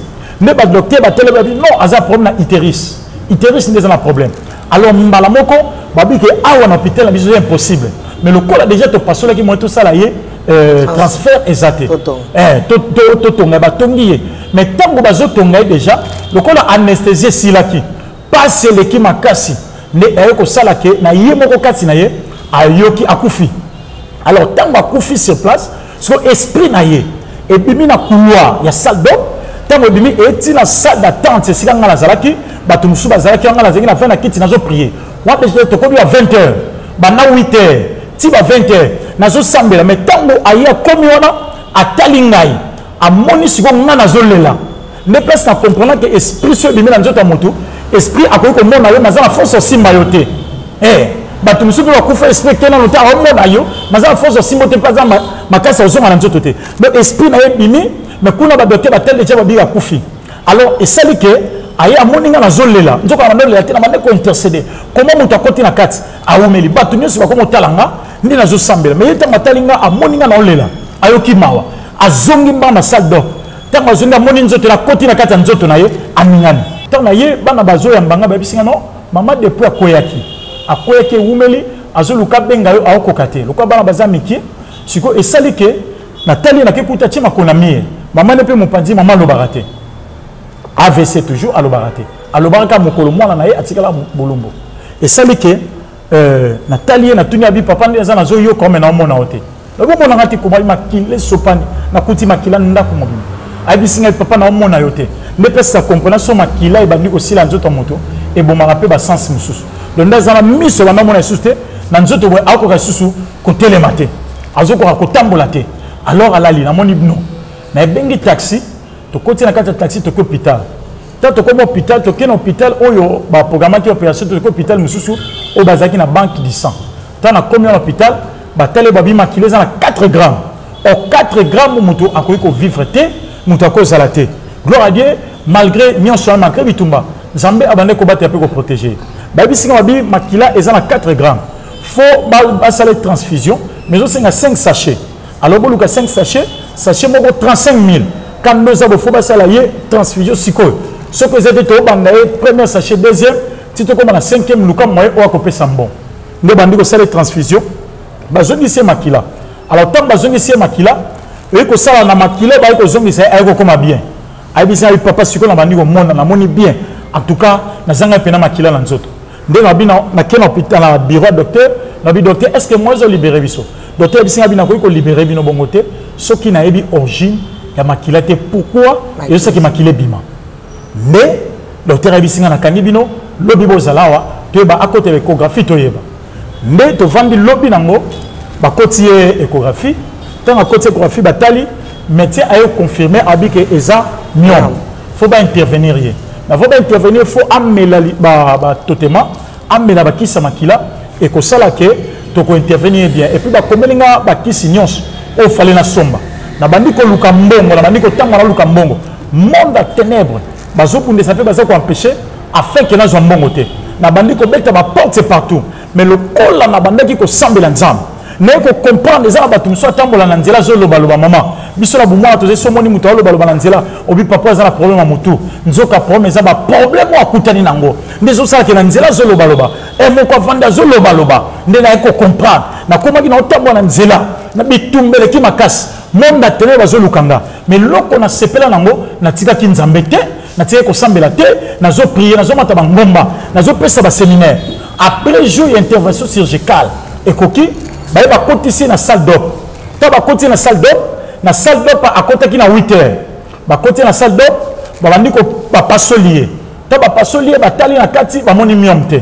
ne ba docteur ba tele ba non aza problème na utérus n'est pas un problème alors mbala moko ba bi ke awa na hôpital na biso impossible mais le corps a déjà to passo là qui mo tout ça là transfert exact to tonga ba tongi mais tango ba zo tonga déjà le corps anesthésie silaki passe l'équipe makasi ne ayeko sala ke na ye moko kati na ye ayoki akufi. Alors, tant que je suis sur place, son esprit na ye, et bimi na couloir, il y a salle d'eau, tant que bimi est dans salle d'attente, c'est si quand on a zalaki, batumsu bazalaki on a la zaki na fin na kiti na zo prier. Moi je te connais à 20h, ba na 8h, ti ba 20h, na zo sambela, mais tant que aya komi wana atalingai, a moni siko ngana zo lela. Ne place na comprendre que esprit sur bimi na nzoto moto, esprit akoyi ko mona yo na za force aussi mayoté. Bato musubi wa kufa esprit kena lota omona yo maza force simote paza makasa ozonga na nzoto te donc esprit na ye bimi mais kuna ba docteur ba tel déjà ba biga kufi alors et sali ke aya moninga na zolela nzoko na ndole te na mande ko intercéder comment muta koti na kati awumeli bato nyoso ba ko motalanga ndi na zo sambela mais yeta matalinga amoninga na olela ayoki mawa azongi mba na salle d'eau tanga zonga moni nzoto na koti na kati nzoto na ye amingani tanga ye bana bazo ya mbanga ba bisinga no mama depuis akoyaki akoye ke umeli azoluka benga yo akokate lokwa bana bazamiki siko esali ke natali na kekuta tima konamie mama ne pe mopanzi mama lobarate AVC toujours alobarate alobaraka mokolo mwana na ye atikala bolombo esali ke natali na tunya bi papa ndeza na zo yo comme na mona ote loko mona ngati ko ba makile sopani na kuti makila ndako mobili abisinga papa na mona yote ne pe sa comprendre so makila e bandi ko sila nzoto moto e bomaka pe ba sens mususu donc dans la mise on a mon assisté dans notre bois à quoi susu côté les matins à ce qu'on a kotambola te alors à la ligne à mon ibno mais bengi taxi to côté na carte taxi to hôpital tant to comme hôpital to ken hôpital oyo ba programme qui opération to hôpital mususu au bazaki na banque du sang tant na combien hôpital ba tele babi makilé na 4 grammes au 4 grammes muto akoyi ko vivre te muto ko salate gloire à Dieu malgré nyonso malgré bitumba Zambé abandé ko battre pour protéger. Babi singa babi makila ezana 4 grammes. Faut basaler transfusion mais aussi 5 sachets. Alors boluka 5 sachets, sachet moko 35 000. Quand nous avons faut basaler transfusion siko. Ce que vous avez to bandaye premier sachet deuxième, si tu comme na 5e luka moyen o akopé sambon. Ne bandi ko saler transfusion. Bazongi c'est makila. Alors tant bazongi c'est makila, et ko sala na makila ba ko zongi c'est ay ko comme bien. Ay bisa papa siko na bandi ko mona na moni bien. En tout cas, nous avons fait makila dans notre. Dès que nous avons hôpital à bureau docteur, nous avons docteur est-ce que moi je libéré biso? Docteur bisi abina ko libérer bino bongote, ce qui n'a pas origine ya makila te pourquoi et ce qui makila bima. Mais docteur bisi na kangi bino lobi bozalawa to ba à côté l'échographie to yeba. Mais to vandi lobi nango ba côté échographie, tant à côté échographie batali médecin a confirmé abi que eza myome. Faut pas intervenir rien. Il faut intervenir, il faut amener totalement, amener la kisa makila et que ça là que tu peux intervenir bien. Et puis comme il y a kisi nyons, il fallait na somba. Na bandi ko lukambongo, na bandi ko tanga lukambongo. Monde à ténèbres. Bazo pour ça fait bazo ko empêcher afin que na zombongo te. Na bandi ko beta ba porte partout. Mais le col là na bandi ko sambela nzamba. Ne ko comprendre les abatum so tambola na nzela zo loba loba mama biso la bumwa to so moni muto loba loba na nzela obi papa za na problème mutu nzoka problème za ba problème akutani nango ndezo sala ke na nzela zo loba loba e moko vanda zo loba loba nde na ko comprendre na koma ki na otambola na nzela na bitumbele ki makasi monde tene bazo lukanga mais loko na sepela nango na tika ki nzambe te na tika ko sambela te na zo prier na zo mata bangomba na zo pesa ba séminaire après jour intervention chirurgicale et koki ba ba kotisi na salle d'op ta ba kotisi na salle d'op à côté ki na 8h ba kotisi na salle d'op ba bandi ko ba pasolier ta ba pasolier ba tali na kati ba moni miom te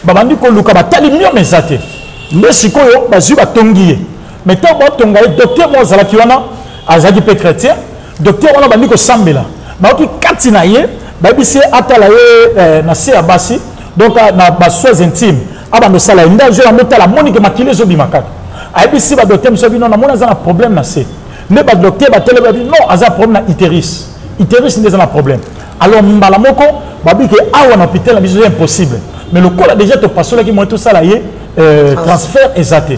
ba bandi ko luka ba tali miom ezate nde sikoyo ba zu ba tongiye mais tant ba tongaye docteur mo zala ki wana azaki pe chrétien docteur wana bandi ko sambela ba ki kati na ye ba bisi atala ye na se abasi donc na ba soins intimes abando sala nda je la motala monique makile zo bimakaka ayebisi ba docteur mso bino na mona za na problème na se ne ba docteur ba tele ba non aza problème na utérus n'est pas un problème alors mbala moko babi ke awa na hôpital na biso impossible mais le corps a déjà te passé là qui moi tout ça là transfert exact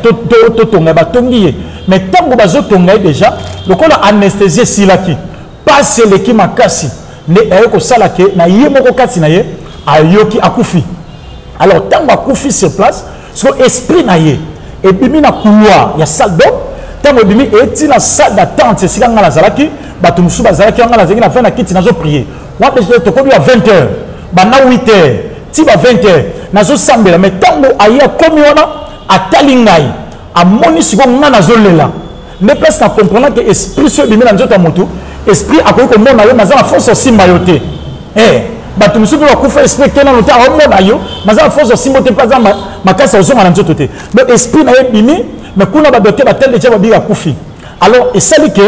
to tonga ba tongi mais tango bazo tonga déjà le corps a anesthésié silaki passe le ki makasi ne ayeko sala ke na ye moko kati na ye ayoki akufi alors tango akufi sur place so esprit na ye et bimi na couloir ya salle d'op tango bimi eti na salle d'attente c'est sika ngala zalaki bato musu bazalaki ngala zaki na fin na kiti nazo prier wa peut to kobi à 20h bana 8h ti ba 20h nazo sambela mais tango aya komi wana atali ngai amoni siko ngana nazo lela ne place na comprendre que esprit so bimi na nzoto moto esprit akoki ko mona yo mazana force simba yote bato musu ba kufa esprit kena no ta mona yo mazana force simba te pas makasa ozonga na nzoto te mais esprit na ye bimi mais kuna ba doté ba tel déjà ba biga kufi alors et ça dit que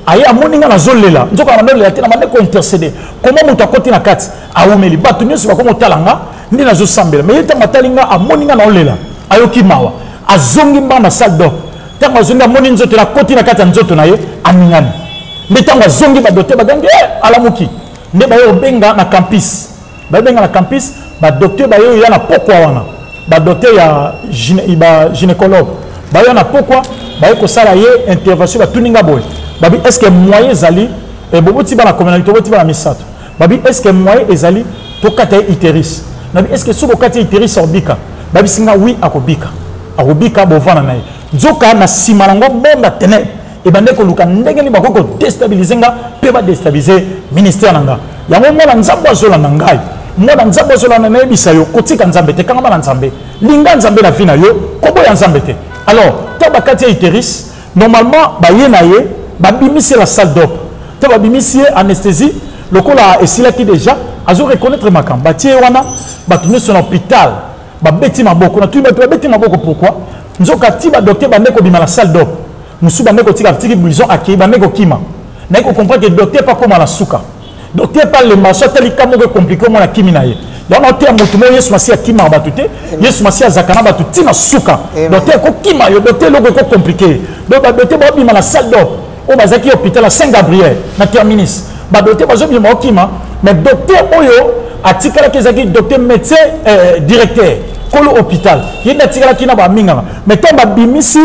aye amoninga na zolela nzoka na ndolela te na mande ko intercéder comment muta koti na kati awumeli bato nyoso ba ko motalanga ndi na zo sambela mais yeta matalinga amoninga na olela ayoki mawa azongi mba na salle d'op tango azongi amoni nzoto na koti na kati nzoto na ye aningani ndi tango azongi ba doté bagange alamuki ndi ba yo benga na campus ba docteur ba yo ya na pokwa wana ba docteur ya gynécologue ba yo na pokwa ba yo ko sala ye intervention ba tuninga boy babi est-ce que moyen zali et bobo ti ba la communauté bobo ti ba la misato babi est-ce que moyen ezali to kata utérus nabi est-ce que soko kata utérus obika babi singa oui akobika bovana na ye nzoka na sima nango bomba tene e bande ko luka ndenge ni bakoko déstabiliser nga pe ba déstabiliser ministère nanga yango mona nzambo azola na ngai mona nzambo azola na yebisa yo kotika nzambe te kanga na nzambe linga nzambe na vina yo kobo ya nzambe te alors to bakati utérus normalement ba ye na ye babimisi la salle d'op te babimisi anesthésie lokola esila ki déjà azo reconnaître makamba batie wana batunye son hôpital babeti maboko na tu babeti maboko pourquoi nzoka ti ba docteur bande ko bima la salle d'op musu bande ko tika tiki blison aki bande ko kima na ko comprendre que docteur pas comme la suka docteur pas le marché tel ka mo compliqué mo na kimi na ye donc on terme mutu mo yesu masi akima batute yesu masi azakana batuti na suka docteur ko kima yo docteur loko ko compliqué donc ba docteur ba bima la salle d'op o bazaki hôpital à Saint-Gabriel na terminus ba docteur bazo bima okima mais docteur oyo atikala kezaki docteur médecin directeur kolo hôpital yenda tikala kina ba minga mais tant ba bimisi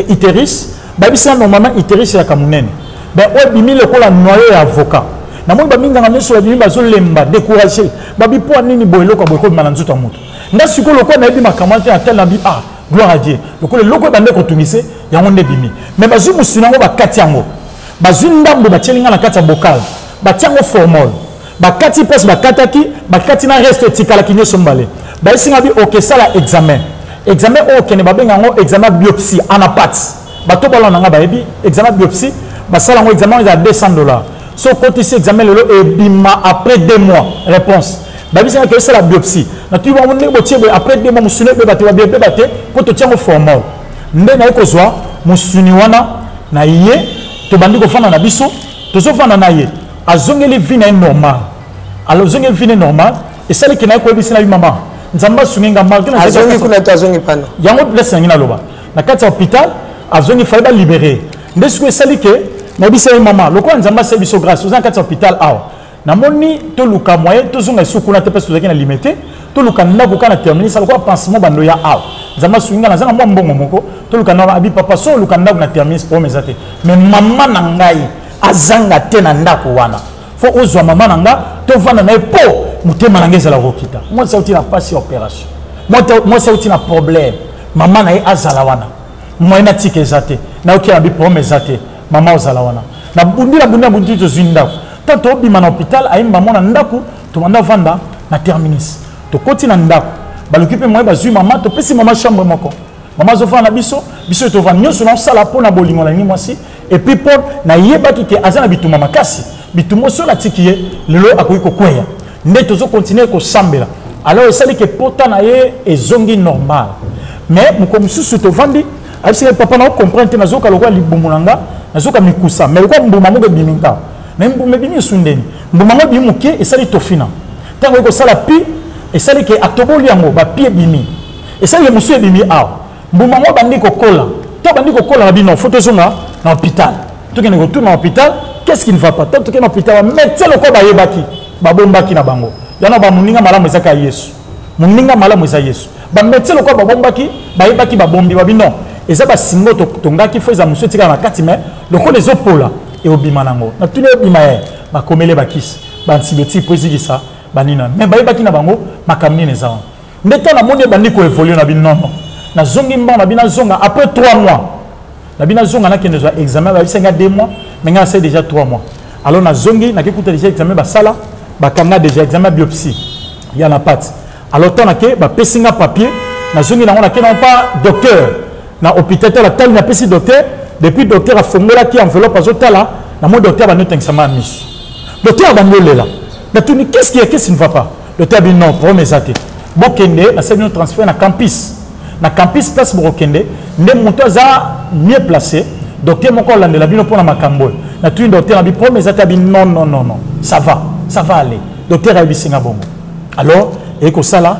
utérus ba bisa normalement utérus ya kamunene ben o bimi le kola noyau ya avocat na mo ba minga na nso bimi bazo lemba décourager ba bi po nini boyelo ko boyko mananzu ta moto nda sikolo ko na bi makamante ya tel na bi gloire à Dieu lokolo loko bande ko tumise yango nde bimi mais bazu musinango bakati yango bazu ndambo bachelinga na kati ya bokal batiango formol bakati pes bakataki bakati na reste tikala kinyo sombale baisinga bi okesala examen o kene babenga ngo examen biopsie anapat bato balona nga baebi examen biopsie basala ngo examen ya $200 so côté ce examen lelo e bima après 2 mois réponse babisa que c'est la biopsie na tu vas monter botier après 2 mois musune be bato ba be baté ko to tiango formal nde na ko zwa musuni wana na ye to bandi ko fana na biso to so fana na ye azongeli vina normal alors zongeli vina normal et celle qui na ko bisina bi mama nzamba sunginga malgré azongi kuna to azongi pana yango blessé ngina loba na kati hôpital azongi fallait libérer nde ce que celle que na bisina mama lokwa nzamba se biso grâce aux en kati hôpital awa namoni to luka moyen to zonga sukuna te pesa zaki na limité to luka ndako kana terminer ça quoi pansement bando ya awa nzamba sunginga na zanga mwa mbongo moko to luka na abi papa so luka ndako na terminer pour mes até mais mama na ngai azanga te na ndako wana fo ozwa mama na nga to vana na po mutema na ngeza la rokita moi ça uti na passe opération moi ça uti na problème mama na azala wana moyen tika ezate na oki abi problème ezate mama ozala wana na bundi to zinda tanto obima na hôpital ayimba mona ndaku to manda vanda na terminus to koti na ndaku baluki pe moyen bazui mama to pesi mama chambre moko mama zo na biso to vanda nyoso na sala pona bolingo na ni mwasi et puis pour na yeba ki ke azana bituma makasi bitumo so la tikiye lelo akoyi ko kweya ndeto zo continuer ko sambela alors esali ke pota na ye ezongi normal mais mukomi susu to vandi abisi papa na comprendre na zoka lokwa libumulanga na zoka mikusa mais lokwa mbuma mo biminga mais mbuma bimi sundeni mbuma mo bimuke esali tofina tango ko sala pi esali ke atoboli yango ba pi bimi esali musu bimi aw mbuma mo bandi ko kola to bandi ko kola bino photo zonga na hôpital to kene ko tourner na hôpital qu'est-ce qui ne va pas to kene na hôpital médecin lokwa ba yebaki ba bombaki na bango yana ba muninga malamu ezaka Yesu muninga malamu ezaka Yesu ba médecin lokwa ba bombaki ba yebaki ba bombi ba bino eza ba singo to tongaki fo eza musu tika na kati mais lokwa les opola et obima nango na tuni obima ba komele ba kisi ba antibiotique poésie ça ba nina mais ba yebaki na bango makamni ne zawa ndeta na monde bandi ko évoluer na bino na zongi mba na bina zonga après 3 mois na bina zonga na kende zo examen ba bisenga 2 mois mais nga c'est déjà 3 mois alors na zongi na kikuta déjà examen ba sala ba kanga déjà examen biopsie ya na pat alors tant que ba pesinga papier na zongi na ngona ke na pas docteur na hôpital la tali na pesi docteur depuis docteur a fongola ki enveloppe azotala na mo docteur ba note examen mis docteur ba ngolela na tuni qu'est-ce qui ne va pas docteur bi non pour mes athées bokende na c'est un transfert na campus place bokende ndé monto za mieux placé docteur moko landela bino pona makambo na tuni docteur na bi pour mes athées bi non ça va aller docteur a bisinga bongo alors et que ça là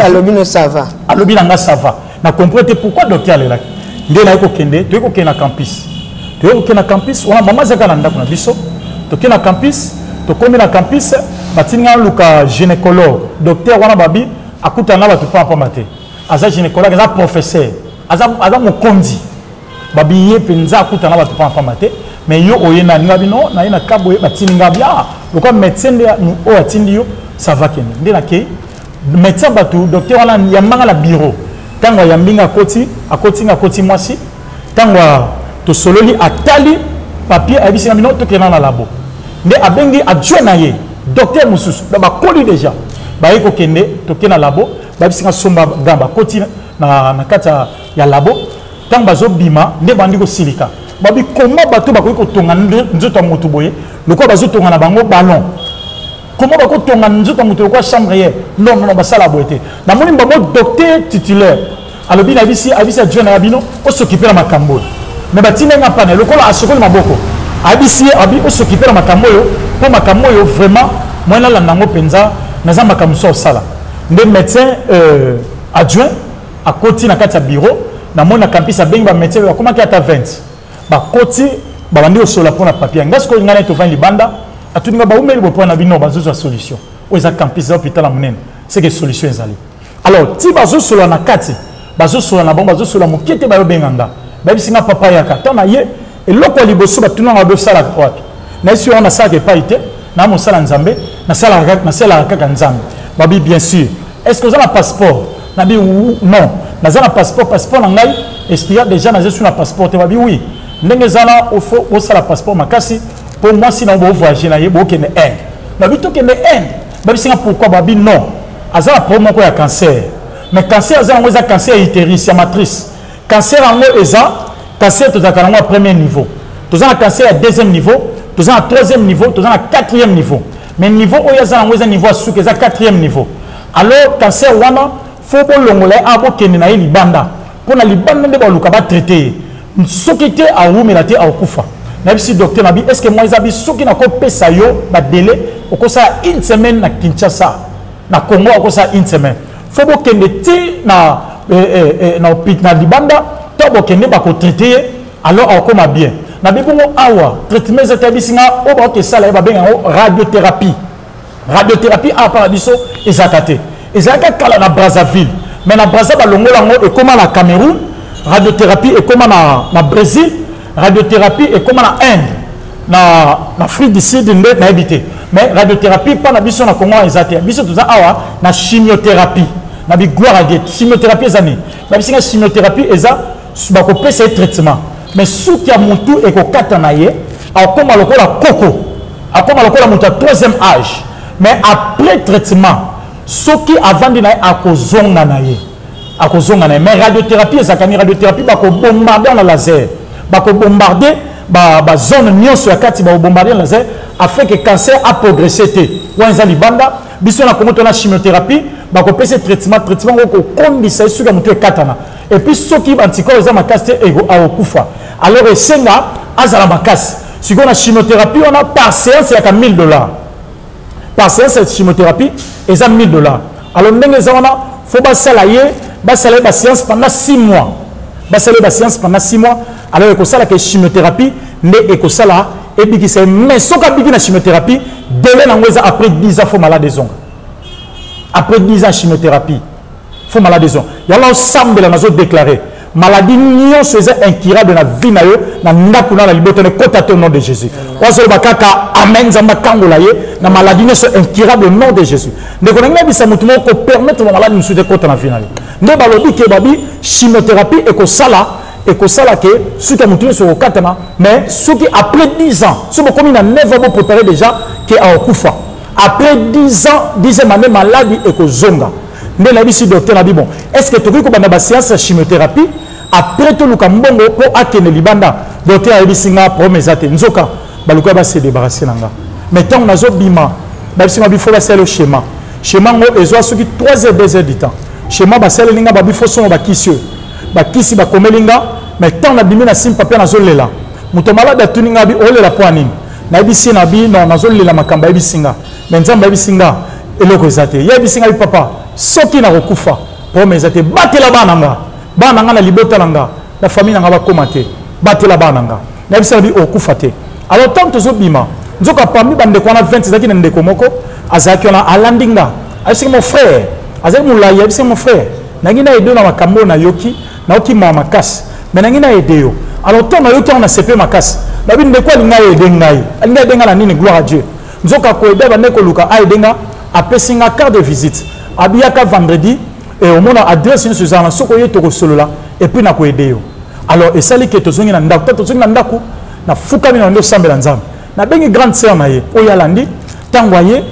alobino ça va alobina ça va na comprendre pourquoi docteur est là ndé na ko kende to ko kena campus wana mama zaka na ndako na biso to kena campus to komi na campus batinga luka gynécologue docteur wana babi akuta na batu pa mate aza gynécologue aza professeur aza mokondi babi ye penza akuta na batu pa mate mais yo oyena ngabi no na ina kabo batinga bia lokwa médecin nous o atindi yo ça va kende ndé na ke médecin batu docteur wana yamanga la bureau tango yambinga akoti mwasi tango to sololi atali papier abisi na mino to kena na labo nde abengi adjoint na ye docteur mususu ba koli déjà ba yiko kende to kena labo ba bisinga somba gamba koti na kata ya labo tango bazo bima nde bandi ko silika babi koma bato ba ko tonga nzoto motu boye lokwa bazo tonga na bango ballon comment va ko tonga nzoto motu ko chambre non basala boete na moni mbamo docteur titulaire alobi na bisi adjoint na bino o s'occuper na makambo mais batina nga pana lokola asokoli maboko abisi abi o s'occuper na makambo yo pour makambo yo vraiment moi na landango penza naza makambo so sala nde médecin adjoint a koti na kati ya bureau na mona campus abengi ba médecin ba komaki ata 20 ba koti ba bandi osola pona papier ngasko ngana to vandi banda atuninga ba umeli bo pona bino bazuza solution o eza campus hôpital la monene c'est que solution ezali alors ti bazo sola na kati bazo sola na bango bazo sola mokete ba yo benganga ba bisinga papa ya kata na ye eloko liboso batunanga do sala kwapi na isi on a ça que pas été na mo sala nzambe na sala kaka nzambe babi bien sûr est-ce que vous avez un passeport na bi non na za na passeport na ngai expire déjà na sur na passeport babi oui ndenge zala au faut au sala passeport makasi pour moi si na bo voyager na ye bo kene babi to kene babi singa pourquoi babi non azala problème ko ya cancer mais cancer azala ngo za cancer utérus ya matrice cancer en eza cancer to zakana ngo premier niveau to za cancer à deuxième niveau to za troisième niveau to za quatrième niveau mais niveau oyo azala ngo za niveau asuke za quatrième niveau alors cancer wana faut bon longola abo kene na libanda pona libanda nde ba luka ba traiter soki te a rumela te a okufa na bisi docteur na bi est-ce que moi zabi soki na ko pesa yo ba délai okosa une semaine na Kinshasa na Congo okosa une semaine faut bo kende ti na na libanda to bo kende ba ko traiter alors okoma bien na bi bongo awa traitement za tabisinga o ba ke sala ba benga radiothérapie a paradiso ezakate ezaka kala na Brazzaville mais na Brazzaville longola ngo e koma na Cameroun radiothérapie et comment na Brésil radiothérapie et comment na Inde na Afrique du Sud na habité mais radiothérapie pas na biso na Congo ezate biso tuza awa na chimiothérapie na bi gloire à Dieu chimiothérapie ezani na bisinga chimiothérapie eza bakopesa ye traitement mais suki ya mutu ekokata na ye akoma lokola koko akoma lokola mutu ya 3e âge mais après traitement soki avandi na ye akozonga na ye mais radiothérapie ezakani radiothérapie bakobombarder na laser bakobombarder ba zone nyonso ya kati bakobombarder na laser afin que cancer a progressé te wanza libanda biso na komoto na chimiothérapie bakopesa traitement ko kondisa suka mutu ekatana et puis soki anticorps eza makasi te ego akokufa alors esenga azala makasi sikoyo na chimiothérapie on a par séance ya $1000 par séance de chimiothérapie eza $1000 alors ndenge eza wana faut basala ye basala ba séance pendant 6 mois basala ba séance pendant 6 mois alors ekosala que chimiothérapie nde ekosala ebikisa mais soka biki na chimiothérapie délai nango eza après 10 ans faut malade zonga après 10 ans chimiothérapie faut malade zonga yala ensemble la nazo déclarer maladie nyonso eza incurable na vie na yo na ndaku na liboto ne kota au nom de Jésus wazo bakaka amen zamba kangola ye na maladie nyonso incurable au nom de Jésus ndeko na ngabisa mutu moko permettre la maladie musu de kota na vie na yo nde balobi ke babi chimiothérapie ekosala ke suki mutu nyonso kokatana mais soki après 10 ans so bokomi na 9 ans préparer déjà ke akokufa après 10 ans 10e année maladie ekozonga nde na bisi docteur na bi bon est-ce que tokoki kobanda ba séance de chimiothérapie après to luka mbongo po akene libanda docteur ayebisinga promesa te nzoka baluka ba se débarrasser nanga mais tant nazo bima babisinga bi faut ba selo schéma ngo ezo soki 3 heures 2 heures du temps schéma ba selo linga ba bi faut son ba kisio ba kisi ba komelinga mais tant na bimi na sim papier nazo lela muto malade tuninga bi olela po anini na bisi na bi non nazo lela makamba yebisinga mais nzamba yebisinga eloko ezate yebisinga bi papa soki na kokufa promesa te batela bana nga na libota nanga na famille nanga bakoma te batela bana nga na bisa bi okufa te alors tant tozo bima nzoka parmi bande ko na 20 zaki na ndeko moko azaki na alandinga asi mon frère azaki mulaya asi mon frère nangi na edo na makambo na yoki na oki mama makasi mais nangi na edeyo alors tant na yoki on a sepe makasi na bi ndeko alinga edengai alinga edenga na nini gloire à Dieu nzoka ko eda bande ko luka a edenga apesinga carte de visite abiyaka vendredi et au monde adresse une suzana soko yeto solo là et puis na ko edeyo alors et sali ke tozongi na ndako tozongi na ndako na fuka mi na ndo sambela nzambe na bengi grande sœur na ye oya landi tangoye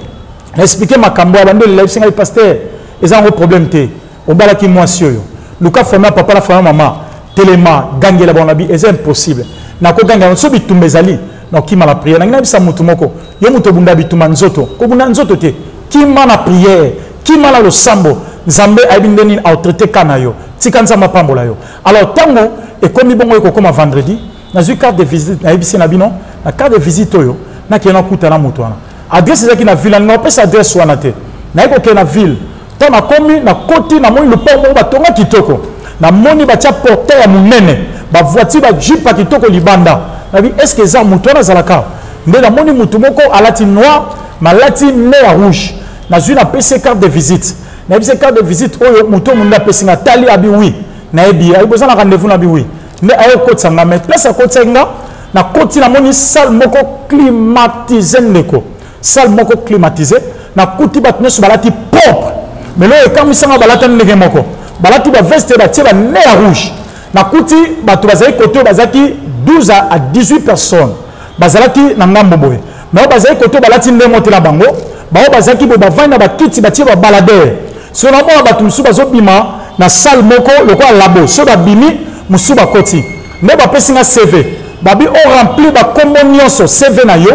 na expliquer makambo abande le singa pasteur eza un problème te obalaki mwasi oyo luka former papa la former maman telema gangela bonabi est impossible na ko ganga so bitumbezali na kima la prière na ngina bisa mutu moko yo mutu bunda bituma nzoto ko bunda nzoto te kima na prière kima la lo sambo nzambe ayibindeni autorité kanayo tikanza mapambola yo alors tango et comme bongo ko comme vendredi na zu carte de visite na ibisi na bino na carte de visite oyo na kena kuta na mutu wana adresse ezaki na ville na pesa adresse wana te na ko ke na ville to na komi na koti na moni le pombo batonga kitoko na moni batia portail ya munene ba voiture ba jeep kitoko libanda na bi est-ce que za mutu na zalaka nde na moni mutu moko alati noir malati nez rouge na zu na PC carte de visite na bise carte de visite oyo mutu munda pesinga tali abi oui na ebi ay besoin na rendez-vous na bi oui mais ayo kotsanga mais place kotsanga na koti na moni salle moko climatisée ndeko salle moko climatisée na kuti bat nyoso balati propre mais là quand misanga balata ndenge moko balati ba veste ba tie ba nez rouge na kuti batu bazali koto bazaki 12 à 18 personnes bazalaki na ngambo boye mais bazali koto balati ndemo te la bango bao bazaki bo bavanda ba kiti ba tie ba baladeur so na mo batu musu bazobima na salle moko lokola labo so ba bimi musu ba koti ne ba pesinga CV babi on rempli ba kombo nyonso CV na yo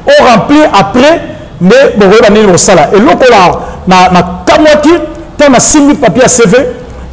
on rempli après ne boye ba nini sala et lokola na kamwaki ta na simi papier CV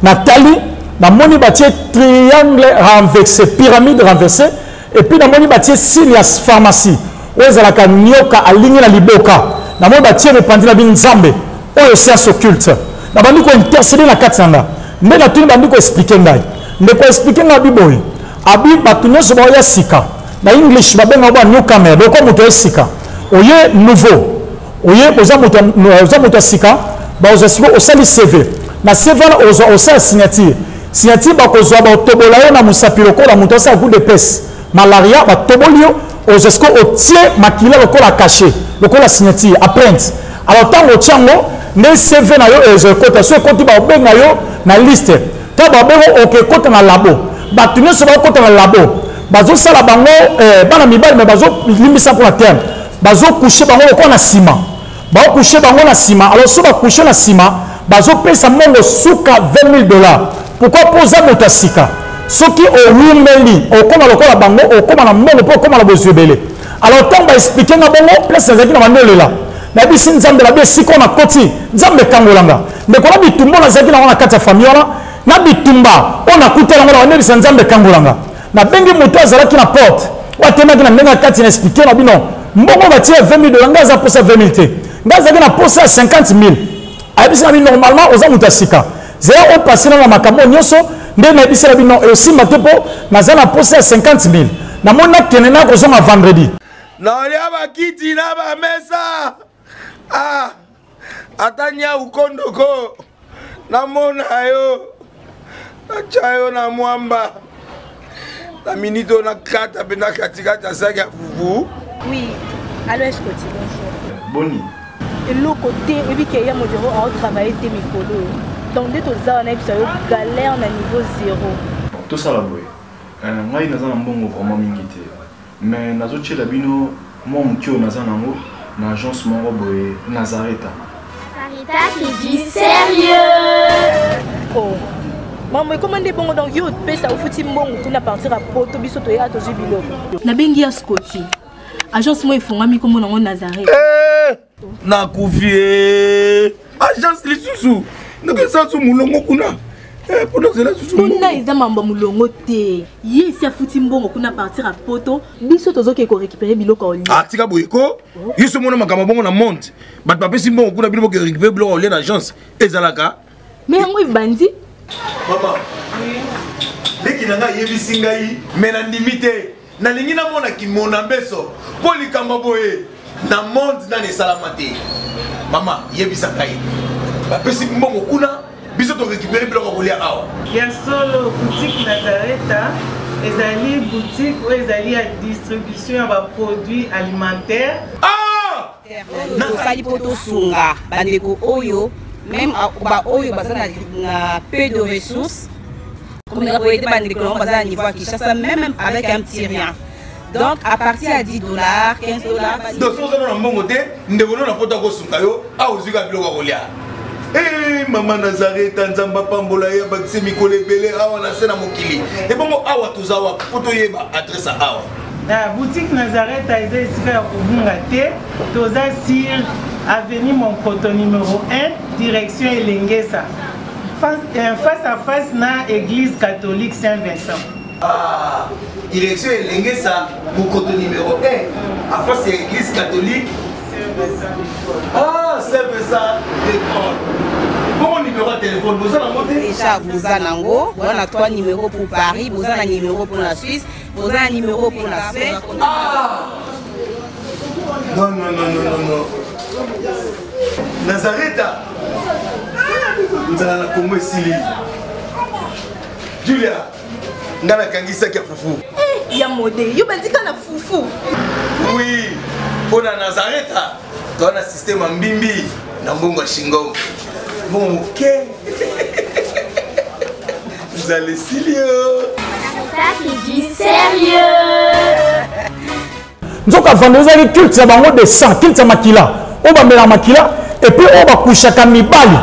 na tali na moni ba tie triangle renversé pyramide renversée et puis na moni ba tie signe ya pharmacie ozala ka nyoka alingi na liboka na moni ba tie repandi na binzambe oyo science occulte na bandi ko intercéder na katsanga mais na tuni bandi ko expliquer ngai ne ko expliquer na biboy abi batu nyonso ba ya sika na english ba benga ba newcomer do ko muto sika oye nouveau oye oza sika ba ozasibo osali CV na CV na oza signature ba ko zwa ba tobola yo na musapiro ko la muto sa coup de pes malaria ba tobolio ozesko otie makila lokola caché lokola signature apprenti alors tango tchango ne CV na yo ezokota so koti ba benga yo na liste ta ba bengo oke kota na labo bato nyonso bakota na labo bazosala bango bana mibali me bazolimbisa mpo na terme bazokouche bango lokola na nsima bakouche bango na nsima alors so bakouche na nsima bazopesa mongo suka $20,000 pourquoi poza moto ya sika soki olumeli okoma lokola bango okoma na mongo mpo okoma na bozwi ebele alors ntango baexplike nga bongo place ezalaki na bandolela nayebisi nzambe labi esika na koti nzambe ekangolanga ndeko na bitumba nazalaki nango na kati ya famille wana na bitumba oyo nakutela yango na banebisa nzambe ekangolanga nabengi moto azalaki na porte watemaki na ndenge ya kati na explike na bino mbongo batie $20,000 ngai aza posa 20 000 te ngai azalaki na posa ya 50 000 ayebisi na bino normalement oza moto ya sika zeya opasi nanga makambo nyonso nde nayebisi na bino esimba te mpo naza na posa ya 50 000 namoni nakende na kozonga vendredi naolia bakiti na bamesa ata nya ukondoko namona yo nacha yo na mwamba na minito na kata pena katikati ya saki ya fufu. Oui, alors est-ce que tu bonjour. Boni. Et l'autre côté, et puis qu'il y a mon bureau à travailler tes micros. Donc dès que tu as un galère à niveau 0. Tout ça là, boy. Moi, il y a un bon vraiment mingité. Mais nazo chez la bino, moi mon tio naza nango, na agence mon boy Nazareta. Nazareta qui dit sérieux. Oh. Maman, comment est bon donc yo pèse au fouti mbongo pour na partir à poto biso to ya to jibilo. Na bengi ya Scotty. Agence moi ifungami comme na Nazareta. Na kufie. Agence lisusu. Donc ça sous mulongo kuna. Pendant cela sous mulongo. Kuna iza mamba mulongo te. Ye si afuti mbongo kuna partir à poto biso tozo ke ko récupérer biloko oli. Ah tika boyeko. Yiso mona makama bongo na monte. Bat papa si mbongo kuna biloko ke récupérer biloko oli na agence. Ezalaka. Mais yango ibandi. Maman. Leki nanga yebisi ngai mena ndimite. Na lingi na mona ki mona beso. Poli kamba boye. Na monde na ne salamate. Mama yebisa ngai. Ba pesi mbongo kuna biso to récupérer biloko kolia awa. Ya solo boutique Nazareta ezali boutique où ezali à distribution ya produits alimentaires. Ah! Na sali poto sunga bandeko oyo même ba oyo bazana na peu de ressources comme les boyete bandeko on bazana niveau à Kinshasa même avec un petit rien. Donc à partir à $10, $15. Donc si vous avez un bon côté, nous devons nous apporter au sungayo à uzika biloko kolia. Eh maman Nazareta nzamba pambola ya bakise mikole belé awa na sena mokili. Et bon awa tuzawa poto yeba adresse awa. La boutique Nazareta est ici à Kubungate, toza sur avenue Monkoto numéro 1, direction Elengesa. Face à face na église catholique Saint-Vincent. Ah, direction Elengesa, Monkoto numéro 1, à face de l'église catholique Saint-Vincent. Ah, Saint-Vincent d'école. Bon numéro de téléphone, vous allez monter. Déjà, vous avez on a 3 numéros pour Paris, vous avez un numéro pour la Suisse, vous avez un numéro pour la Suède. Ah! Non. Nazareta. Nous allons la Congo Sili. Julia, nous allons kangisa kia fufu. Il y a modé, yo bandika na fufu. Oui, pour la Nazareta, dans un système en bimbi, dans Bongo Shingo. Bon, ok. Vous allez Silio. Nazareta qui dit sérieux. Nzoka vandezaki culte ya bango de sang, culte ya makila. O bamela makila et puis o bakushaka mibali.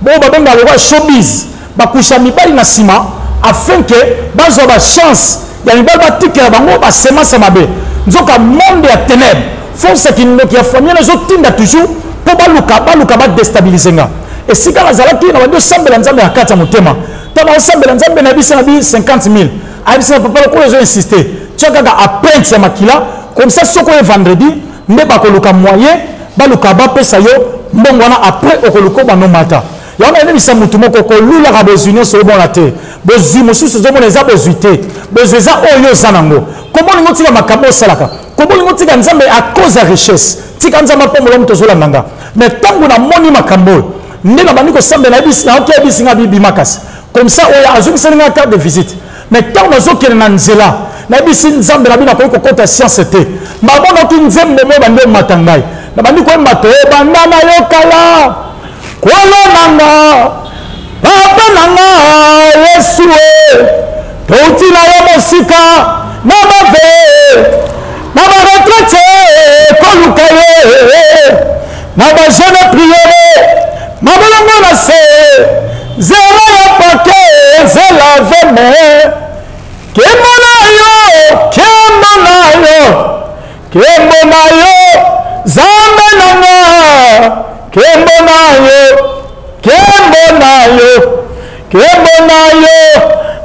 Bo babenga le showbiz. Bakusha mibali na sima afin que bazwa ba chance ya mibali batikela bango ba semence mabe. Nzoka monde ya ténèbres. Force qui nous qui a famille les autres tinda toujours pour baluka ba déstabiliser nga. Et si quand azalaki na bando sambela nzambe akata motema. Tama sambela nzambe na bisa na bi 50 000. Abisa papa ko les insister. Tchaka a peine ya makila. Comme ça, ce qu'on est vendredi, ne pas que moyen, baluka ba pesa yo, mbongwana après okoluko ba no mata. Ya on a dit ça mutumo ko lula ka bezuno so bon la te. Bezumo so so bon les a bezuité. Bezuza oyo sanango. Comment ngoti ka makabo salaka? Comment ngoti ka nzambe à cause de richesse. Tika nzamba pomolo mto zola nanga. Mais tangu na moni makambo, ne na bani ko sambe na bisi na okia bisi nga bibi makas. Comme ça oya azumi senga carte de visite. Mais tant que nous sommes nzela na bisi nzambe na bina ko kota science te mabona ki nzembe mo bande matangai na bandi ko mato banda na yokala kwala nanga papa nanga yesu touti na yo mosika na mabe na baretraite koluka ye na bajeune priere mabolongo na se zela ya pake zela veme kembo na yo zambe nanga kembo na yo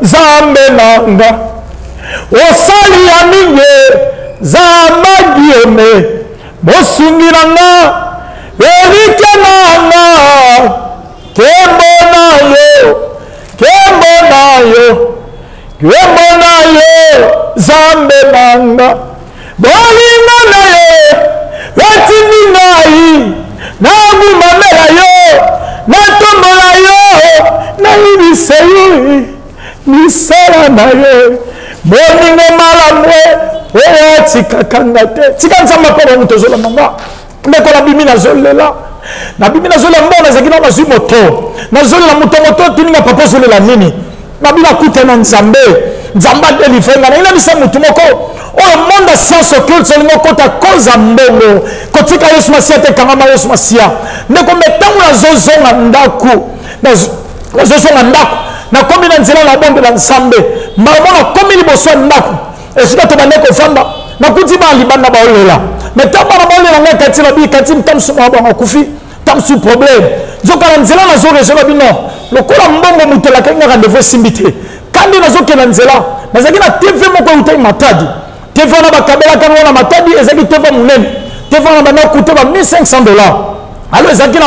zambe nanga osali ya minye zamagieme bosungi nanga erike nanga kembo na yo zambe nanga bolinga na yo watindi ngai nagumamela yo natombola yo nayibisa yo misala na yo bolingo malamu oyo tikakanga te tika nzambe mpo bango tozolamba ndeko nabimi nazolela mbona nazalaki na nazwi moto nazolela moto tininga papa ozolela nini nabina kuta na nzambe adelivrenga na inabisa mutu moko oyo monde ya science occulte solingo kota koza mbongo kotika yesu masiya te kangama yesu masiya ndeko metango nazozonga ndako nakomi na nzela na bondela nzambe mona komi liboso ya ndako esika tobande kofanda nakuti bana libanda baolela metango bana baolela ngai kati na bi kati mtamsu mwa bango kufi tamsu problème nzoka na nzela nazorejola bino lokola mbongo mutu elakaki nga rendez-vous esimbi te kandi nazokenda nzela nazalaki na tv moko eutaki matadi tv wana bakabelaka ngo na matadi ezalaki tv monene tv wana banda kute ba $1500 alo ezalaki na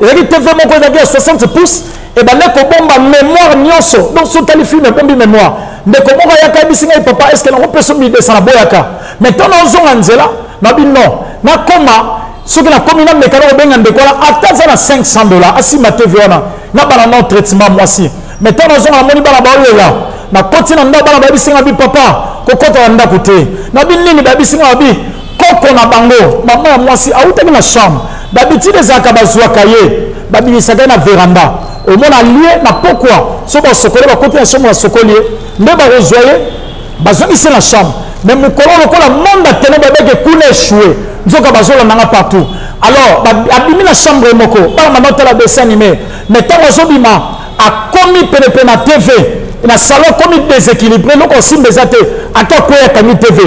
ezalaki tv moko ezalaki ya 60 pouces ebande kobomba mémoire nyonso donc sotali filme ebombi mémoire ndeko moko ayaka yebisi ngai papa estce nango mpe so 1200 naboyaka maintenant nazonga nzela nabi non nakoma soki nakomi namekana kobenga ndeko wana ata aza na $500 asima tv wana na bana na traitement mwasi maintenant nazonga namoni bana baolela nakoti na ndako bana bayebisinga bi papa kokota na ndako te nabi nini bayebisinga babi koko na bango mama ya mwasi autaki na chambre d'habitude ezalaka bazwaka ye babimisaka na veranda omona lie na pokwa so basokoli bakoti na chambre basokoli ye nde bakozwa ye bazongisi na chambre mais mokolo lokola monde atene babeke kuna échoué nzoka bazolandanga partout alors abimi na chambre moko bana mama otala dessin animé mais ntango azobima akomi penepene na tv na salon akomi déséquilibré loko osimba eza te ata koyakani tv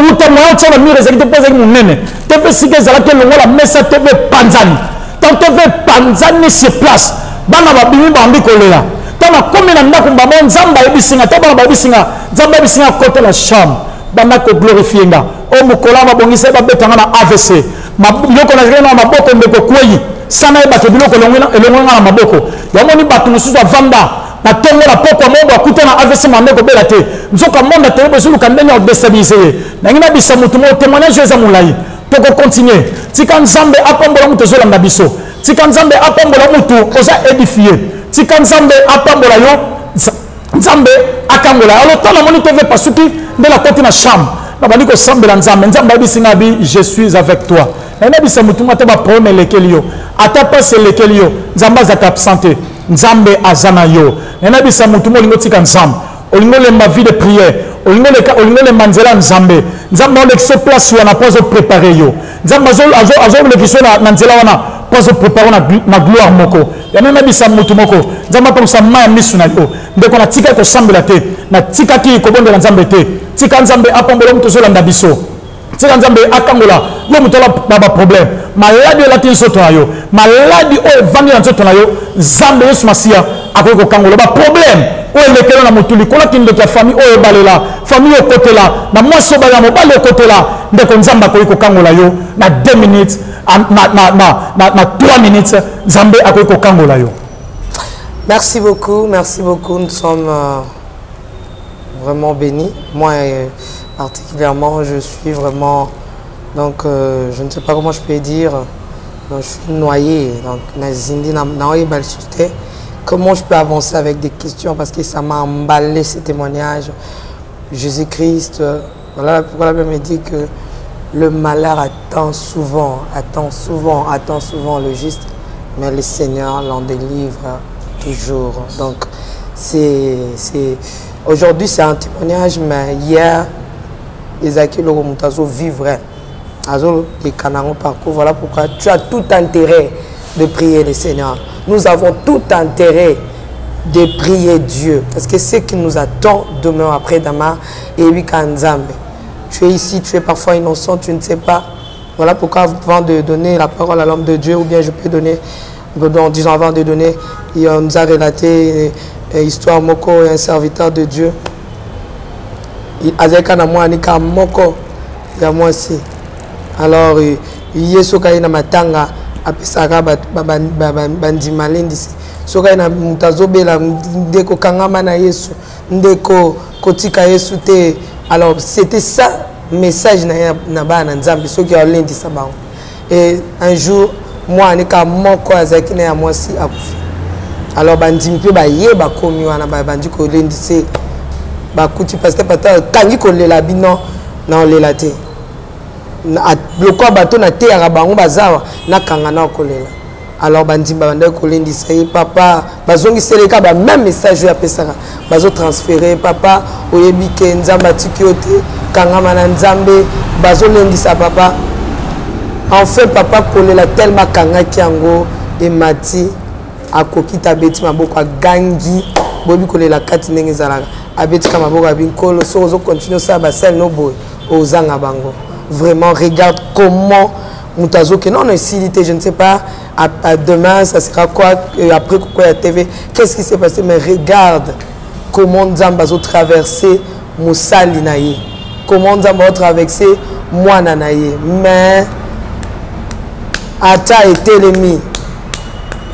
wuta moya otya na mire ezalaki te mpo ezalaki monene tv sika ezalaki elongola mesa tv panzani ntango tv panzani sur place bana babimi bambi kolela ntango akomi na ndako mbamo nzambe ayebisinga ta bana bayebisinga nzambe ayebisinga kote na chambre banda koglorifie nga oyo mokolo mabongisa babetanga na avc biloko nazalaki na maboko ndeko kwei sana yebake biloko elongwenga na maboko yamoni bato mosusu avanda batongo na pokwa mongo akuta na avc mande kobela te nzoka monde ateye bozoluka ndenge ya kodestabilize ye nangi nabisa motu mo témoignage eza molai tokokontinue tika nzambe apambola moto ozolanda biso tika nzambe apambola motu oza édifie tika nzambe apambola yo nzambe akangola alo tala moni tv pasuki nde la koti na chambre na bandi kosambela nzambe nzambe ayebisinga abi je suis avec toi nayebisa motu mo ata baproblème elekeli yo ata pasi elekeli yo nzambe azalaka absente nzambe aza na yo nayebisa motu mo olingo tika nzambe olingo lemba vie de prière olingo lemba nzela nzambe nzambe aolekisa place wana mpo azoprépare yo nzambe azolekisa na nzela wana mpo azoprépare na gloire moko yango nayebisa motu moko nzambe apamisa mai ya misu na yo ndeko natikaki kosambela te natikaki kobondela nzambe te tika nzambe apambola moto ozolanda biso tika nzambe akangola yo moto na baproblème maladi elati nzoto na yo maladi oyo evandi na nzoto na yo nzambe yesu masiya akoki kokangola baproblème oyo elekelo na motu likolaki ndeko ya famille oyo ebalela famille okotela na mwasi obalela mobali okotela ndeko nzambe akoki kokangola yo na 2 minutes na 3 minutes nzambe akoki kokangola yo. Merci beaucoup, nous sommes vraiment bénis. Moi particulièrement, je suis vraiment, donc je ne sais pas comment je peux dire, donc, je suis noyé, donc comment je peux avancer avec des questions parce que ça m'a emballé ces témoignages. Jésus-Christ, voilà pourquoi la Bible me dit que le malheur attend souvent le juste, mais le Seigneur l'en délivre toujours. Donc c'est Aujourd'hui, c'est un témoignage, mais hier, Ezaki Loromutazo vivrait. Des canards parcours. Voilà pourquoi tu as tout intérêt de prier le Seigneur. Nous avons tout intérêt de prier Dieu. Parce que c'est ce qui nous attend demain après Dama et Wikanzambe. Tu es ici, tu es parfois innocent, tu ne sais pas. Voilà pourquoi avant de donner la parole à l'homme de Dieu, ou bien je peux donner, en disant avant de donner, il nous a relaté l'histoire Moko, un serviteur de Dieu. Il a dit que Moko, il y a moi aussi. Alors, il y a ce qu'il y a matanga, apesaka bandi malendisi. Ce qu'il y a mutazobela, ndeko kangama na Yesu, ndeko kotika Yesu te. Alors, c'était ça message na ba na Nzambe, ce qui a lundi sabao. Et un jour, moi nika moko azaki na moi si akufi. Alors bandi mpe ba ye ba komi wana ba bandi ko lundi se ba kuti pasteur pata kangi ko lela bino na lela te. Bloko bato na te ya bango bazawa na kanga na ko lela. Alors bandi ba banda ko lundi se papa bazongi seleka ba même message ya pesaka bazo transférer papa oyebi ke Nzamba tikiote kanga mana Nzambe bazo lundi sa papa. Enfin papa kolela tellement kanga kiango et mati akokita beti maboko gangi bobi kolela kati ndenge zalaka abeti kama maboko abinkolo so ozo continuer ça ba sel no boy ozanga bango. Vraiment regarde comment mutazo que non ici je ne sais pas à demain ça sera quoi après quoi la TV qu'est-ce qui s'est passé mais regarde comment Nzamba zo traverser musali naye comment Nzamba zo traverser mwana naye mais Ata était l'ennemi,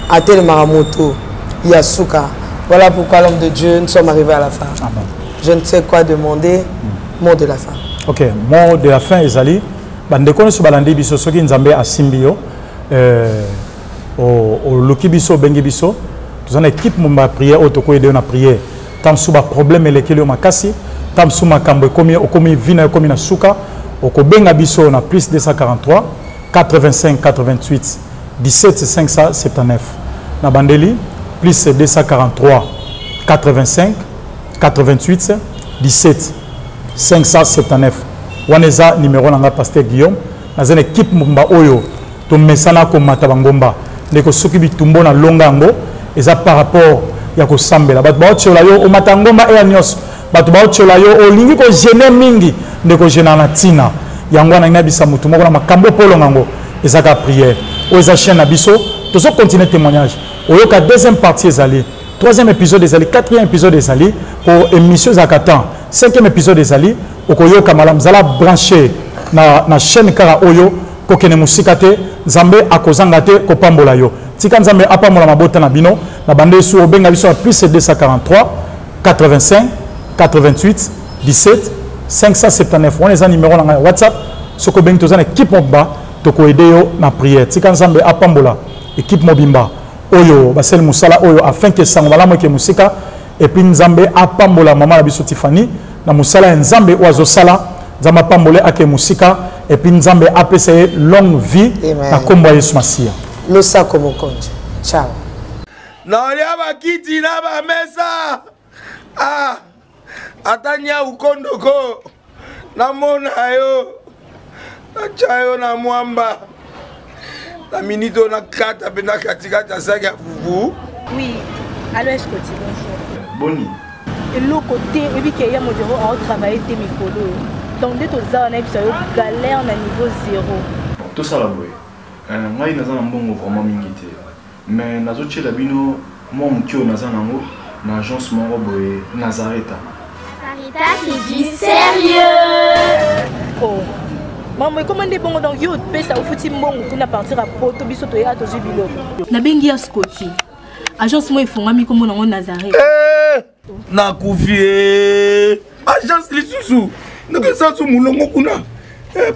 Ata le maramoto, Yasuka. Voilà pourquoi l'homme de Dieu, nous sommes arrivés à la fin. Amen. Je ne sais quoi demander, mot de la fin. Ok, mot de la fin, Ezali. Bandeko so balandi biso soki Nzambe asimbio, au loki biso bengi biso. Nous avons une équipe mumba prière, autoko aider na prière. Tam suba problème elekeli o makasi, tam suma kambo komi vina komi na suka, oko benga biso na plus 243. 85 88 17 579 na bandeli plus 243 85 88 17 579 waneza numéro nanga pasteur Guillaume na zene équipe mumba oyo to mesana ko matabangomba ndeko soki bitumbo na longa ngo eza par rapport ya ko sambela bat ba chola yo o matangomba e anyos bat ba chola yo o lingi ko gêner mingi ndeko gêner na tina yango na ngabisa mutu moko na makambo polo ngango ezaka prière o eza chaîne na biso tozo continuer témoignage oyoka deuxième partie ezali troisième épisode ezali quatrième épisode ezali pour émission zakatan cinquième épisode ezali okoyoka malam zala branché na chaîne kara oyo kokene musika te Nzambe akozanga te kopambola yo tika Nzambe apambola mabota na bino na bande su obenga biso na plus 243 85 88 17 579 on les numéro na WhatsApp soko beng tozana équipe mobba toko aider yo na prière tika Nzambe apambola équipe mobimba oyo basel musala oyo afin que sango malamu ke musika et puis Nzambe apambola mama la biso Tiffany na musala Nzambe oazo sala Nzambe apambole ake musika et puis Nzambe apese longue vie na kombo Yesu Masia losa komo konje ciao na olia bakiti na ba mesa atanya ukondoko na mona yo na chayo na mwamba la minito na kata pena katikata saki ya fufu. Oui, alors est-ce que tu bonjour. Boni. Et l'autre côté, et puis qu'il y a mon bureau à travailler tes micros. Donc dès que tu as une galère à niveau zéro. Tout ça là, oui. Moi, il y a un bon vraiment mingité. Mais nazo chez la bino, moi mon kio naza nango, na agence mon roboé Nazareta. Sarita, c'est du sérieux. Oh. Maman, comment est bon dans Yod Pesa au foutu mbongo pour partir à Poto biso ya to jubilo. Na bengi ya Scotty. Agence moi ifungami comme on Nazareth. Na kufie. Agence lisusu. Donc ça sous mulongo kuna.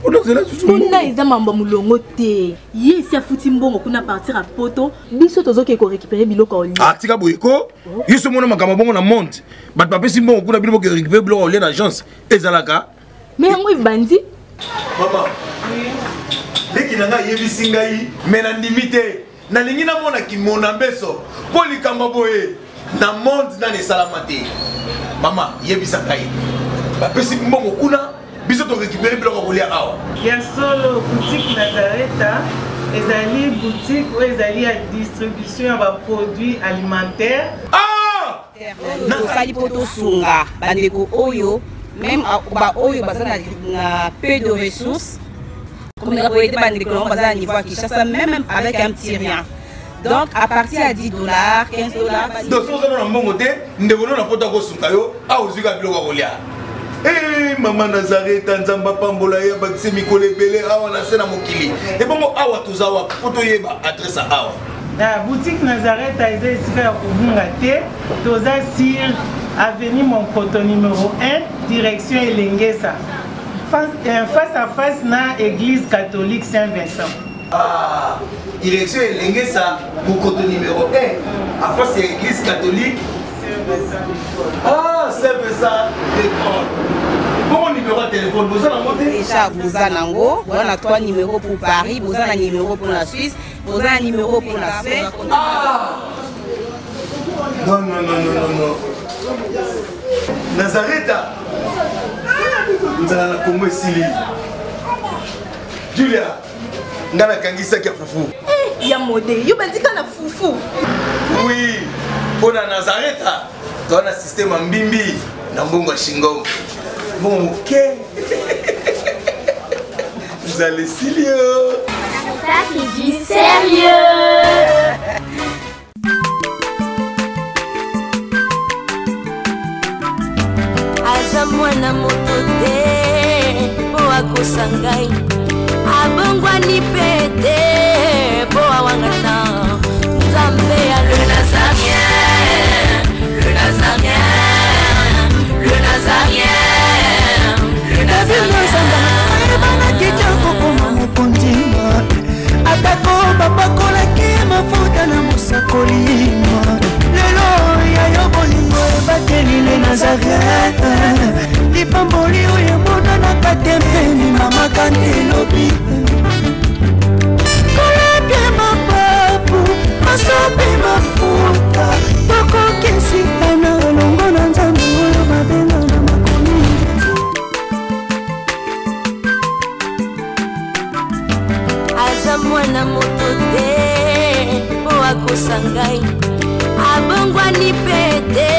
Pendant cela sous. Kuna iza mamba mulongo te. Yes ya foutu mbongo kuna partir à Poto biso tozo ke ko récupérer biloko oli. Ah tika boyeko. Yiso mona makama bongo na monte. Bat papa simbongo kuna biloko ke récupérer biloko oli na agence. Ezalaka. Mais moi bandi. Maman, dès qu'il y a des singaï, mais na limité, na lingina mona ki mona beso, pour les kambaboé, na monde dans les salamate. Maman, yebisa kai. Ba pesi mbongo kuna biso to récupérer biloko kolia awa. Ya solo boutique Nazareth ezali boutique où ezali à distribution de produits alimentaires. Ah! Nasali poto sunga bandeko oyo même ba oyo bazana na peu de ressources. Comme nous avons été bandeko bazana niveau à Kinshasa même avec un petit rien. Donc à partir à 10 $, 15 $. Donc si vous avez un bon côté, nous devons nous apporter au sungayo à uzuka biloko kolia. Eh maman Nazareth nzamba pambola ya bakise mikole belé awa na sena mokili. Et bon awa tozawa poto yeba adresse awa. La boutique Nazareth a été ici à Kubungate, toza sur avenue Monkoto numéro 1, direction Elengesa. Face à face na église catholique Saint-Vincent. Ah, direction Elengesa, Monkoto numéro 1, à face de l'église catholique Saint-Vincent. Ah, Saint-Vincent d'école. Bon numéro de téléphone, vous en avez déjà, vous en avez 3 numéros pour Paris, vous en avez un numéro pour la Suisse, vous avez un numéro pour la Suède. Ah! Non. Nazareth, nous allons la Congo Sili. Julia, nous allons kangisa kia fufu. Il y a modé, il y a fufu. Oui, pour la Nazareth, tu as un système en bimbi, dans Bongo Shingo. Bon, ok. Vous allez Silio. Ça, c'est du sérieux. Aza mwana moto te po akosa ngai abongwani pe te po awangata nzambe ya le Nazarien, le Nazarien, le Nazarien, le Nazarien. Ebana kitoko koma mokondima atako bapakolaki mafuta na mosakolima lelo yayo bolingo ebateli le Nazareth lipamboli oyo emonanaka te mpeni mama kandi elobi koleke mapapu masopi mafuta tokokisikana elongo na nzambe oyo babenga na makomi aza mwana moto te po akosa ngai abongwani pe te